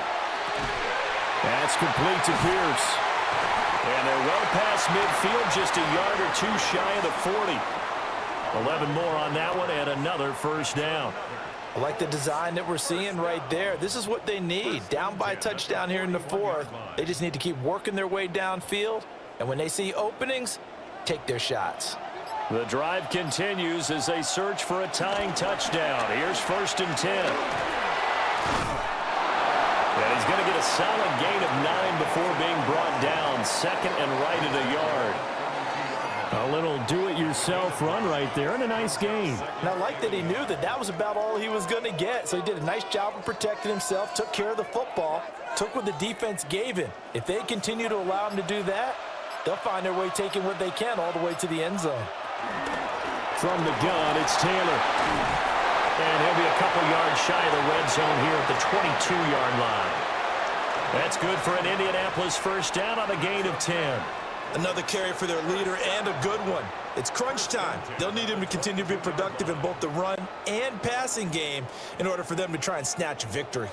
That's complete to Pierce. And they're well past midfield, just a yard or two shy of the 40. 11 more on that one and another first down. I like the design that we're seeing right there. This is what they need. Down by a touchdown here in the fourth. They just need to keep working their way downfield. And when they see openings, take their shots. The drive continues as they search for a tying touchdown. Here's first and 10. And he's going to get a solid gain of 9 before being brought down. Second and right at a yard. A little do-it-yourself run right there and a nice gain. And I like that he knew that that was about all he was going to get. So he did a nice job of protecting himself, took care of the football, took what the defense gave him. If they continue to allow him to do that, they'll find their way taking what they can all the way to the end zone. From the gun, it's Taylor. And he'll be a couple yards shy of the red zone here at the 22-yard line. That's good for an Indianapolis first down on a gain of 10. Another carry for their leader and a good one. It's crunch time. They'll need him to continue to be productive in both the run and passing game in order for them to try and snatch a victory.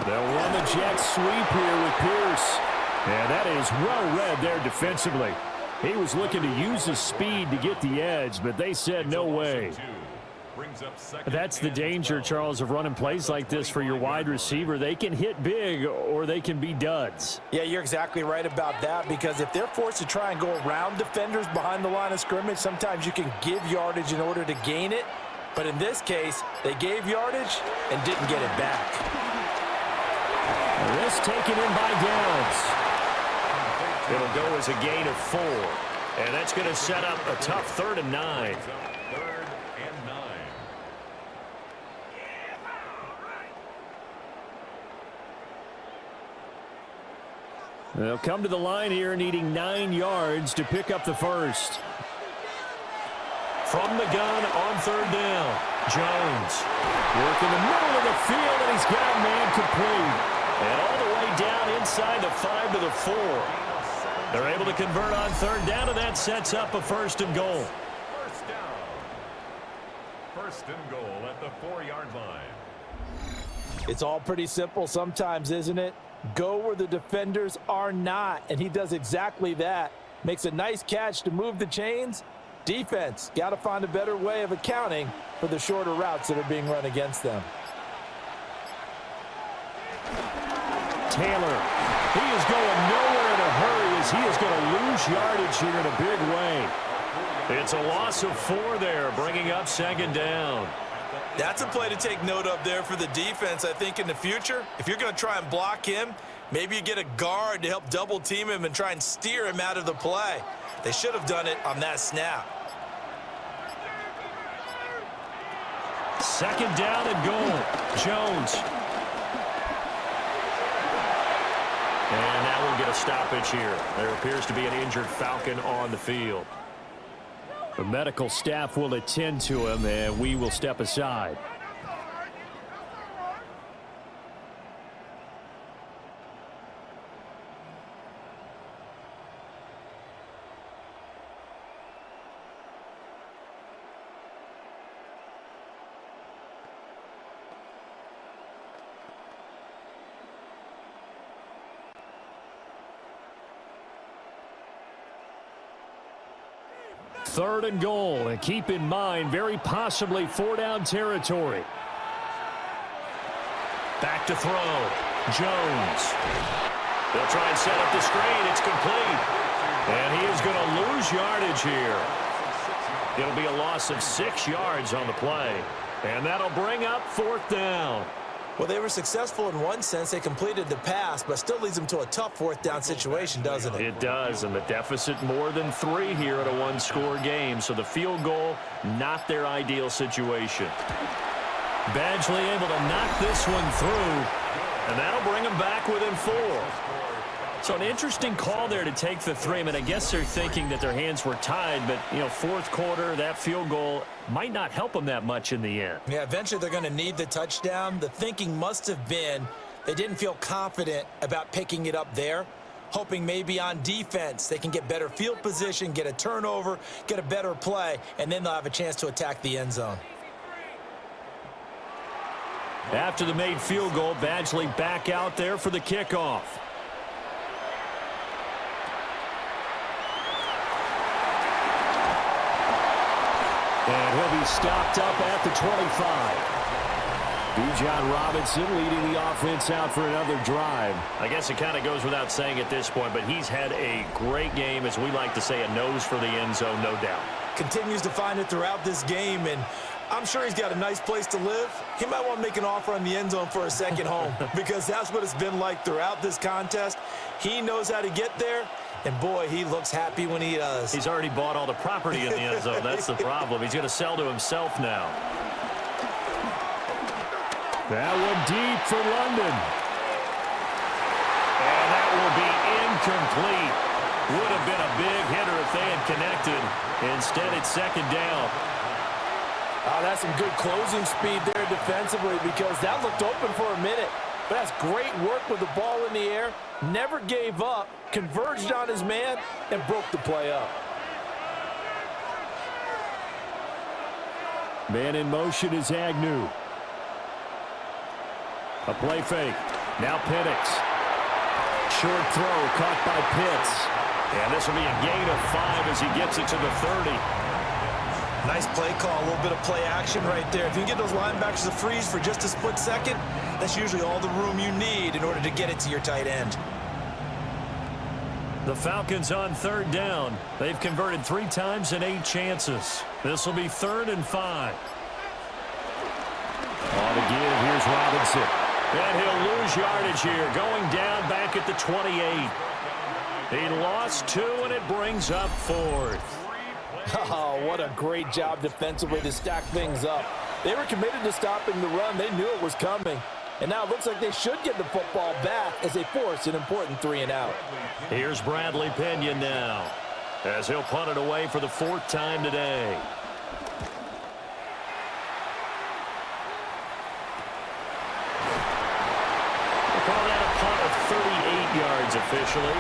They'll run the jet sweep here with Pierce. And that is well read there defensively. He was looking to use his speed to get the edge, but they said no way. That's the danger, Charles, of running plays like this for your wide receiver. They can hit big or they can be duds. Yeah, you're exactly right about that, because if they're forced to try and go around defenders behind the line of scrimmage, sometimes you can give yardage in order to gain it. But in this case, they gave yardage and didn't get it back. This taken in by Downs. It'll go as a gain of 4. And that's going to set up a tough 3rd and 9. They'll come to the line here needing 9 yards to pick up the first. From the gun on 3rd down, Jones. Work in the middle of the field, and he's got a man complete. And all the way down inside the 5 to the 4. They're able to convert on 3rd down, and that sets up a 1st and goal. First down. 1st and goal at the 4-yard line. It's all pretty simple sometimes, isn't it? Go where the defenders are not, and he does exactly that. Makes a nice catch to move the chains. Defense, got to find a better way of accounting for the shorter routes that are being run against them. Taylor, he is going nowhere in a hurry as he is going to lose yardage here in a big way. It's a loss of 4 there, bringing up 2nd down. That's a play to take note of there for the defense, I think, in the future. If you're going to try and block him, maybe you get a guard to help double team him and try and steer him out of the play. They should have done it on that snap. 2nd down and goal. Jones. And now we'll get a stoppage here. There appears to be an injured Falcon on the field. The medical staff will attend to him, and we will step aside. 3rd and goal. And keep in mind, very possibly 4-down territory. Back to throw. Jones. They'll try and set up the screen. It's complete. And he is going to lose yardage here. It'll be a loss of 6 yards on the play. And that'll bring up 4th down. Well, they were successful in one sense. They completed the pass, but still leads them to a tough 4th down situation, doesn't it? It does, and the deficit more than 3 here at a 1-score game. So the field goal, not their ideal situation. Badgley able to knock this one through, and that'll bring them back within 4. So an interesting call there to take the 3. I mean, I guess they're thinking that their hands were tied, but, 4th quarter, that field goal might not help them that much in the end. Yeah, eventually they're going to need the touchdown. The thinking must have been they didn't feel confident about picking it up there, hoping maybe on defense they can get better field position, get a turnover, get a better play, and then they'll have a chance to attack the end zone. After the made field goal, Badgley back out there for the kickoff. And he'll be stopped up at the 25. Bijan Robinson leading the offense out for another drive. I guess it kind of goes without saying at this point, but he's had a great game, as we like to say, a nose for the end zone, no doubt. Continues to find it throughout this game, and I'm sure he's got a nice place to live. He might want to make an offer on the end zone for a second home because that's what it's been like throughout this contest. He knows how to get there, and boy, he looks happy when he does. He's already bought all the property in the end zone. That's the problem. He's going to sell to himself now. That one deep for London. And that will be incomplete. Would have been a big hitter if they had connected. Instead, it's 2nd down. Oh, that's some good closing speed there defensively because that looked open for a minute. But that's great work with the ball in the air. Never gave up, converged on his man, and broke the play up. Man in motion is Agnew. A play fake. Now Penix. Short throw caught by Pitts. And this will be a gain of 5 as he gets it to the 30. Nice play call, a little bit of play action right there. If you can get those linebackers to freeze for just a split second, that's usually all the room you need in order to get it to your tight end. The Falcons on 3rd down. They've converted 3 times in 8 chances. This will be 3rd and 5. On the give, here's Robinson. And he'll lose yardage here, going down back at the 28. He lost 2, and it brings up 4th. Oh, what a great job defensively to stack things up. They were committed to stopping the run. They knew it was coming. And now it looks like they should get the football back as they force an important 3 and out. Here's Bradley Pinion now as he'll punt it away for the 4th time today. We'll call that a punt of 38 yards officially.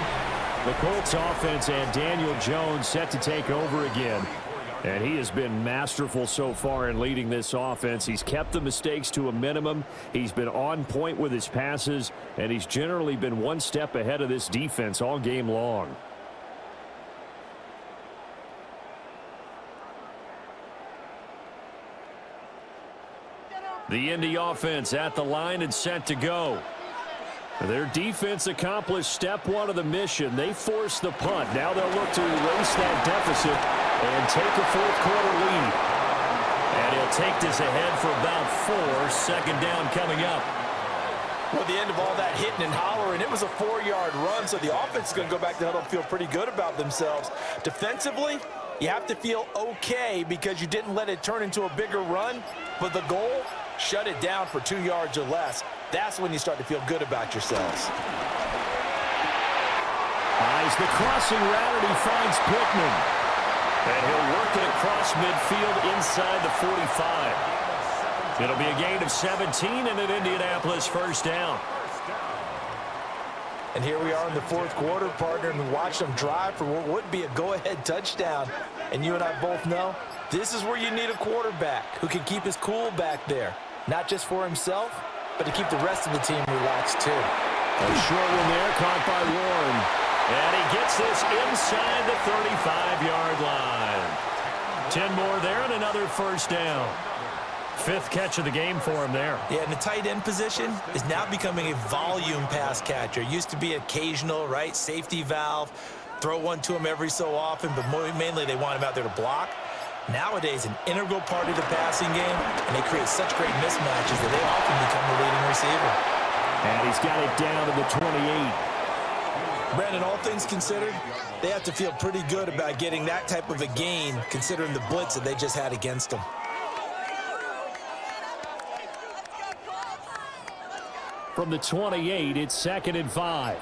The Colts offense and Daniel Jones set to take over again. And he has been masterful so far in leading this offense. He's kept the mistakes to a minimum. He's been on point with his passes, and he's generally been one step ahead of this defense all game long. The Indy offense at the line and set to go. Their defense accomplished step 1 of the mission. They forced the punt. Now they'll look to erase that deficit and take a 4th quarter lead. And he'll take this ahead for about 4. 2nd down coming up. Well, at the end of all that hitting and hollering, it was a 4-yard run, so the offense is going to go back to huddle and feel pretty good about themselves. Defensively, you have to feel okay because you didn't let it turn into a bigger run, but the goal, shut it down for 2 yards or less. That's when you start to feel good about yourselves. Eyes the crossing route, and he finds Pittman. And he'll work it across midfield inside the 45. It'll be a gain of 17 and an Indianapolis 1st down. And here we are in the 4th quarter, partner, and watch them drive for what would be a go-ahead touchdown. And you and I both know this is where you need a quarterback who can keep his cool back there. Not just for himself, but to keep the rest of the team relaxed too. A short one there, caught by Warren. And he gets this inside the 35-yard line. 10 more there and another first down. 5th catch of the game for him there. Yeah, and the tight end position is now becoming a volume pass catcher. Used to be occasional, right? Safety valve. Throw one to him every so often, but mainly they want him out there to block. Nowadays, an integral part of the passing game, and they create such great mismatches that they often become the leading receiver. And he's got it down to the 28. Brandon, all things considered, they have to feel pretty good about getting that type of a gain, considering the blitz that they just had against them. From the 28, it's 2nd and 5.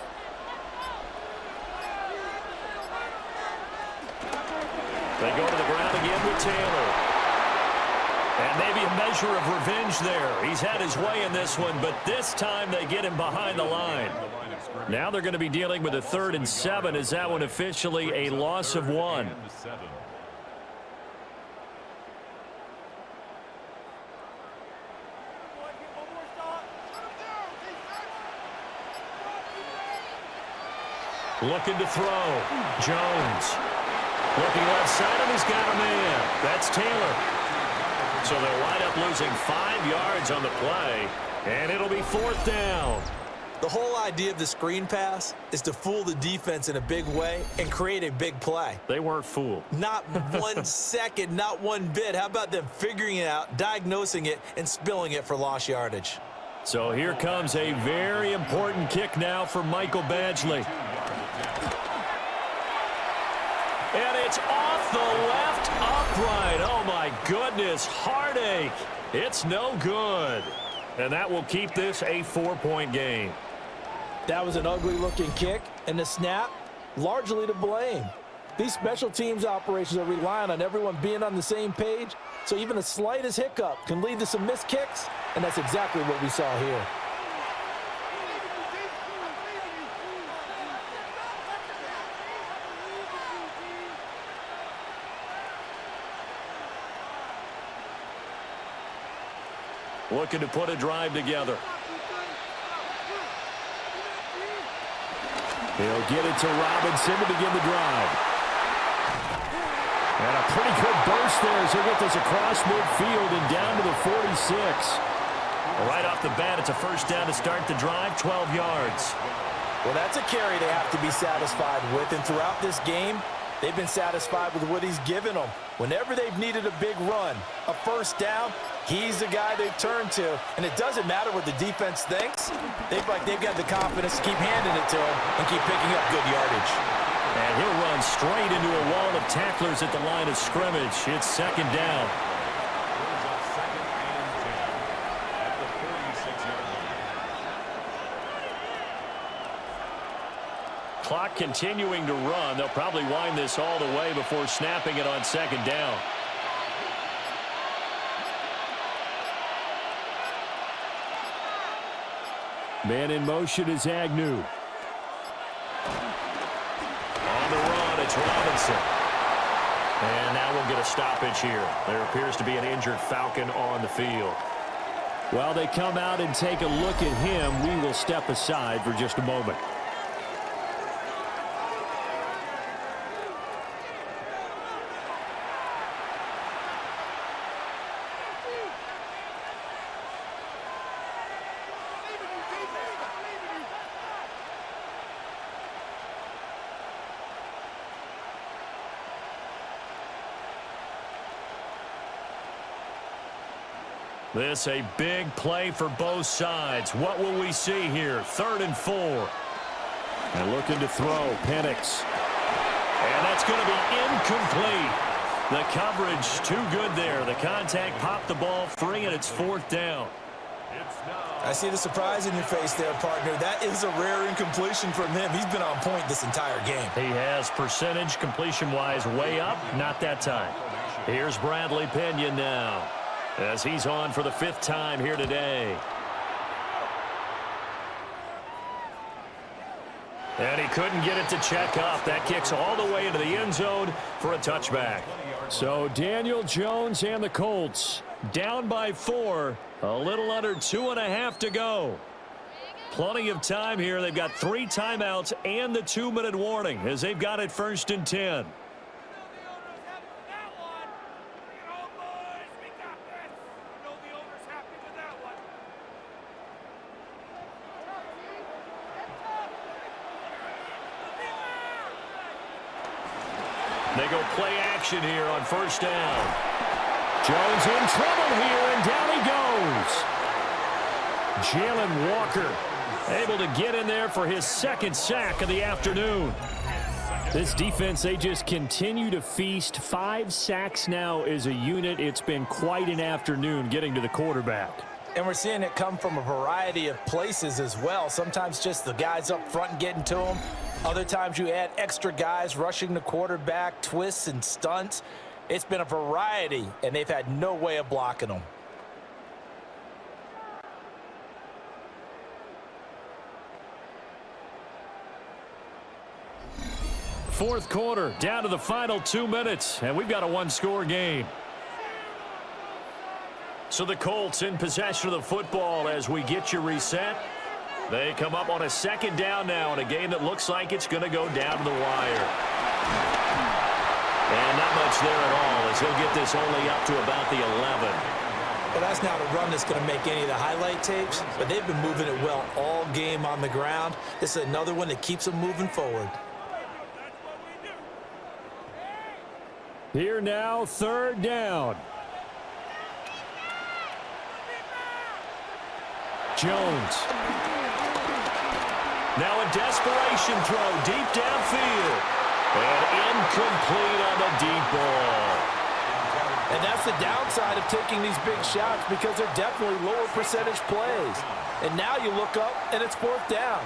They go to the ground again with Taylor. And maybe a measure of revenge there. He's had his way in this one, but this time they get him behind the line. Now they're going to be dealing with a 3rd and 7. Is that one officially a loss of 1? Looking to throw. Jones. Looking left side, and he's got a man. That's Taylor. So they'll wind up losing 5 yards on the play, and it'll be 4th down. The whole idea of the screen pass is to fool the defense in a big way and create a big play. They weren't fooled. Not 1 second, not one bit. How about them figuring it out, diagnosing it, and spilling it for lost yardage? So here comes a very important kick now for Michael Badgley. And it's off the left upright. Oh, my goodness. Heartache. It's no good. And that will keep this a 4-point game. That was an ugly-looking kick, and the snap, largely to blame. These special teams operations are relying on everyone being on the same page, so even the slightest hiccup can lead to some missed kicks, and that's exactly what we saw here. Looking to put a drive together. He'll get it to Robinson to begin the drive. And a pretty good burst there as he'll get this across midfield and down to the 46. Right off the bat, it's a first down to start the drive, 12 yards. Well, that's a carry they have to be satisfied with, and throughout this game, they've been satisfied with what he's given them. Whenever they've needed a big run, a first down, he's the guy they've turned to. And it doesn't matter what the defense thinks. They've got the confidence to keep handing it to him and keep picking up good yardage. And he'll run straight into a wall of tacklers at the line of scrimmage. It's 2nd down. Clock continuing to run. They'll probably wind this all the way before snapping it on 2nd down. Man in motion is Agnew. On the run, it's Robinson. And now we'll get a stoppage here. There appears to be an injured Falcon on the field. While they come out and take a look at him, we will step aside for just a moment. This a big play for both sides. What will we see here? 3rd and 4. And looking to throw, Penix. And that's going to be incomplete. The coverage too good there. The contact popped the ball free, and it's 4th down. I see the surprise in your face there, partner. That is a rare incompletion from him. He's been on point this entire game. He has percentage completion-wise way up. Not that time. Here's Bradley Pinion now, as he's on for the 5th time here today. And he couldn't get it to check up. That kicks all the way into the end zone for a touchback. So Daniel Jones and the Colts down by 4. A little under 2.5 to go. Plenty of time here. They've got 3 timeouts and the 2-minute warning as they've got it 1st and 10. They go play action here on first down. Jones in trouble here, and down he goes. Jalen Walker able to get in there for his second sack of the afternoon. This defense, they just continue to feast. 5 sacks now as a unit. It's been quite an afternoon getting to the quarterback. And we're seeing it come from a variety of places as well. Sometimes just the guys up front getting to them. Other times you add extra guys rushing the quarterback, twists and stunts. It's been a variety, and they've had no way of blocking them. Fourth quarter, down to the final 2 minutes, and we've got a one-score game. So the Colts in possession of the football as we get you reset. They come up on a second down now in a game that looks like it's going to go down to the wire. And not much there at all as he'll get this only up to about the 11. Well, that's not a run that's going to make any of the highlight tapes, but they've been moving it well all game on the ground. This is another one that keeps them moving forward. Here now, third down. Jones. Now a desperation throw deep downfield. And incomplete on the deep ball. And that's the downside of taking these big shots because they're definitely lower percentage plays. And now you look up and it's fourth down.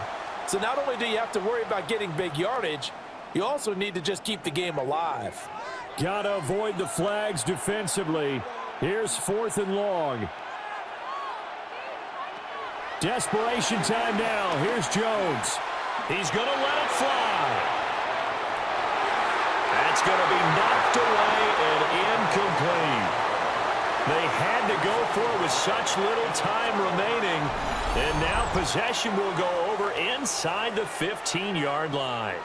So not only do you have to worry about getting big yardage, you also need to just keep the game alive. Gotta avoid the flags defensively. Here's 4th and long. Desperation time now. Here's Jones. He's going to let it fly. That's going to be knocked away and incomplete. They had to go for it with such little time remaining. And now possession will go over inside the 15-yard line.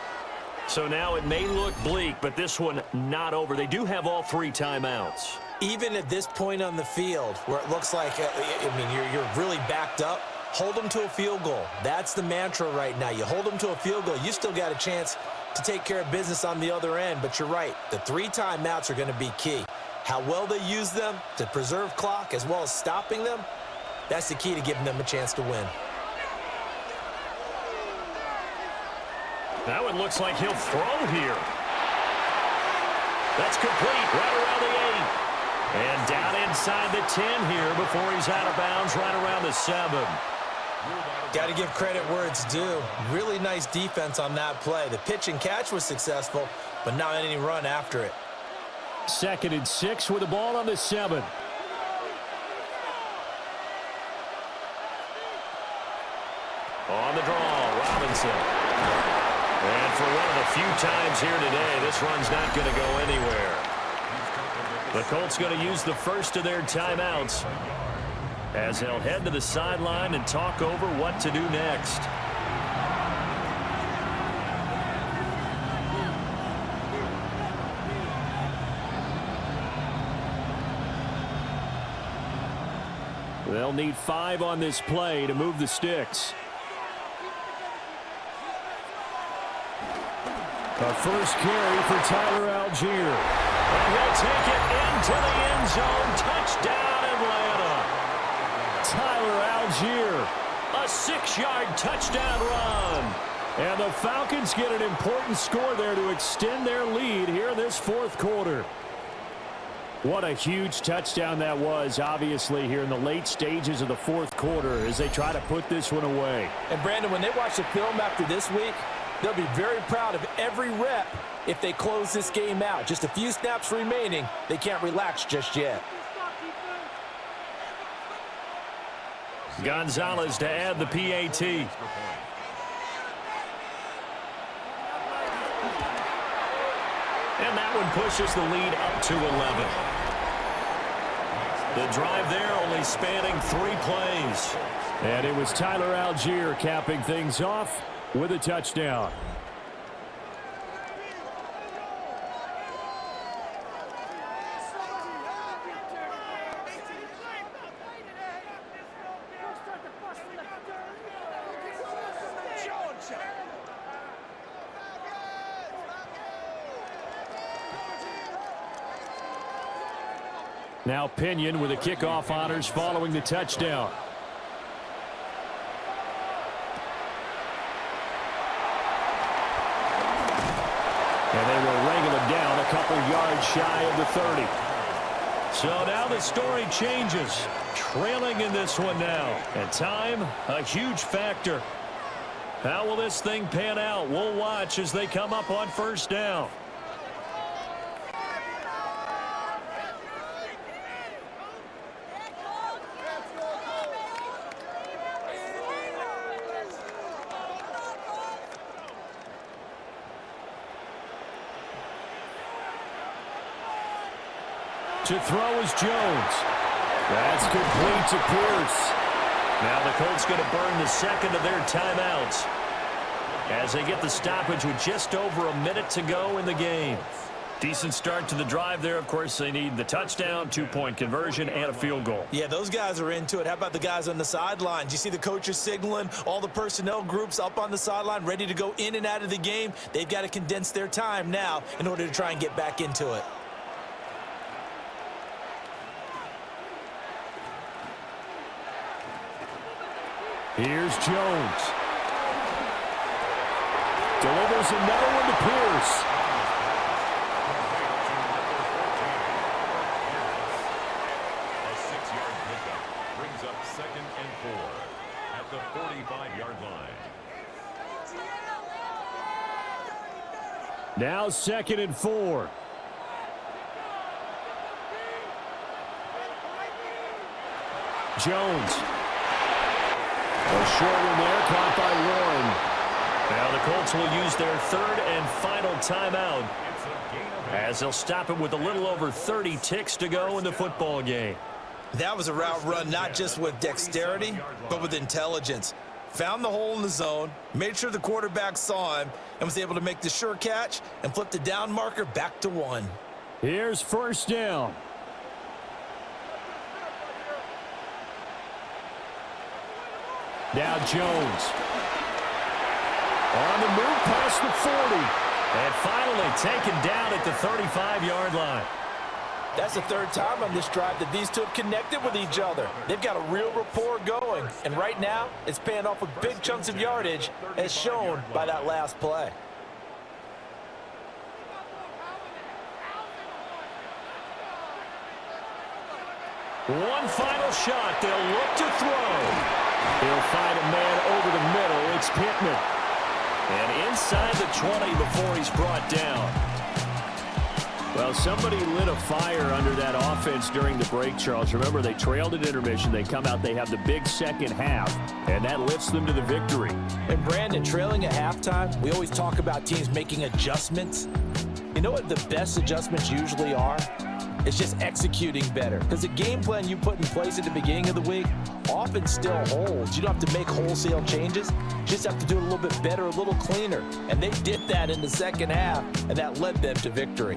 So now it may look bleak, but this one not over. They do have all 3 timeouts. Even at this point on the field where it looks like, you're really backed up, hold them to a field goal. That's the mantra right now. You hold them to a field goal. You still got a chance to take care of business on the other end, but you're right. The 3 timeouts are going to be key. How well they use them to preserve clock as well as stopping them, that's the key to giving them a chance to win. Now it looks like he'll throw here. That's complete right around the 8. And down inside the 10 here before he's out of bounds right around the 7. Got to give credit where it's due. Really nice defense on that play. The pitch and catch was successful, but not any run after it. 2nd and 6 with the ball on the 7. On the draw, Robinson. And for one of the few times here today, this run's not going to go anywhere. The Colts going to use the first of their timeouts as they'll head to the sideline and talk over what to do next. They'll need 5 on this play to move the sticks. A first carry for Tyler Algier. And he'll take it into the end zone. Touchdown, Atlanta. Tyler Algier, A 6-yard touchdown run. and the Falcons get an important score there to extend their lead here in this 4th quarter. What a huge touchdown that was, obviously, here in the late stages of the 4th quarter as they try to put this one away. And, Brandon, when they watch the film after this week, they'll be very proud of every rep if they close this game out. Just a few snaps remaining. They can't relax just yet. Gonzalez to add the PAT. And that one pushes the lead up to 11. The drive there only spanning 3 plays. And it was Tyler Algier capping things off with a touchdown. Now Pinion with the kickoff honors following the touchdown. And they will wrangle him down a couple yards shy of the 30. So now the story changes. Trailing in this one now. And time, a huge factor. How will this thing pan out? We'll watch as they come up on first down. To throw is Jones. That's complete to Pierce. Now the Colts going to burn the second of their timeouts as they get the stoppage with just over a minute to go in the game. Decent start to the drive there. Of course, they need the touchdown, 2-point conversion, and a field goal. Yeah, those guys are into it. How about the guys on the sidelines? You see the coaches signaling, all the personnel groups up on the sideline ready to go in and out of the game. They've got to condense their time now in order to try and get back into it. Here's Jones. Delivers another one to Pierce. A 6-yard pickup brings up 2nd and 4 at the 45-yard line. Now 2nd and 4. Jones. A short one there, caught by Warren. Now the Colts will use their third and final timeout as they'll stop it with a little over 30 ticks to go in the football game. That was a route run not just with dexterity, but with intelligence. Found the hole in the zone, made sure the quarterback saw him, and was able to make the sure catch and flip the down marker back to 1. Here's first down. Now Jones. On the move past the 40. And finally taken down at the 35-yard line. That's the third time on this drive that these two have connected with each other. They've got a real rapport going. And right now, it's paying off with big chunks of yardage, as shown by that last play. One final shot. They'll look to throw. He'll find a man over the middle. It's Pittman. And inside the 20 before he's brought down. Well, somebody lit a fire under that offense during the break, Charles. Remember, they trailed at intermission. They come out, they have the big second half, and that lifts them to the victory. And, Brandon, trailing at halftime, we always talk about teams making adjustments. You know what the best adjustments usually are? It's just executing better. Because the game plan you put in place at the beginning of the week often still holds. You don't have to make wholesale changes. You just have to do it a little bit better, a little cleaner. And they did that in the second half, and that led them to victory.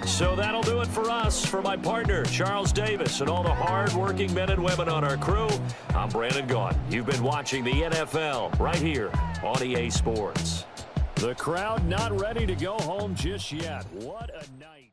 So that'll do it for us. For my partner, Charles Davis, and all the hard-working men and women on our crew, I'm Brandon Gaughan. You've been watching the NFL right here on EA Sports. The crowd not ready to go home just yet. What a night.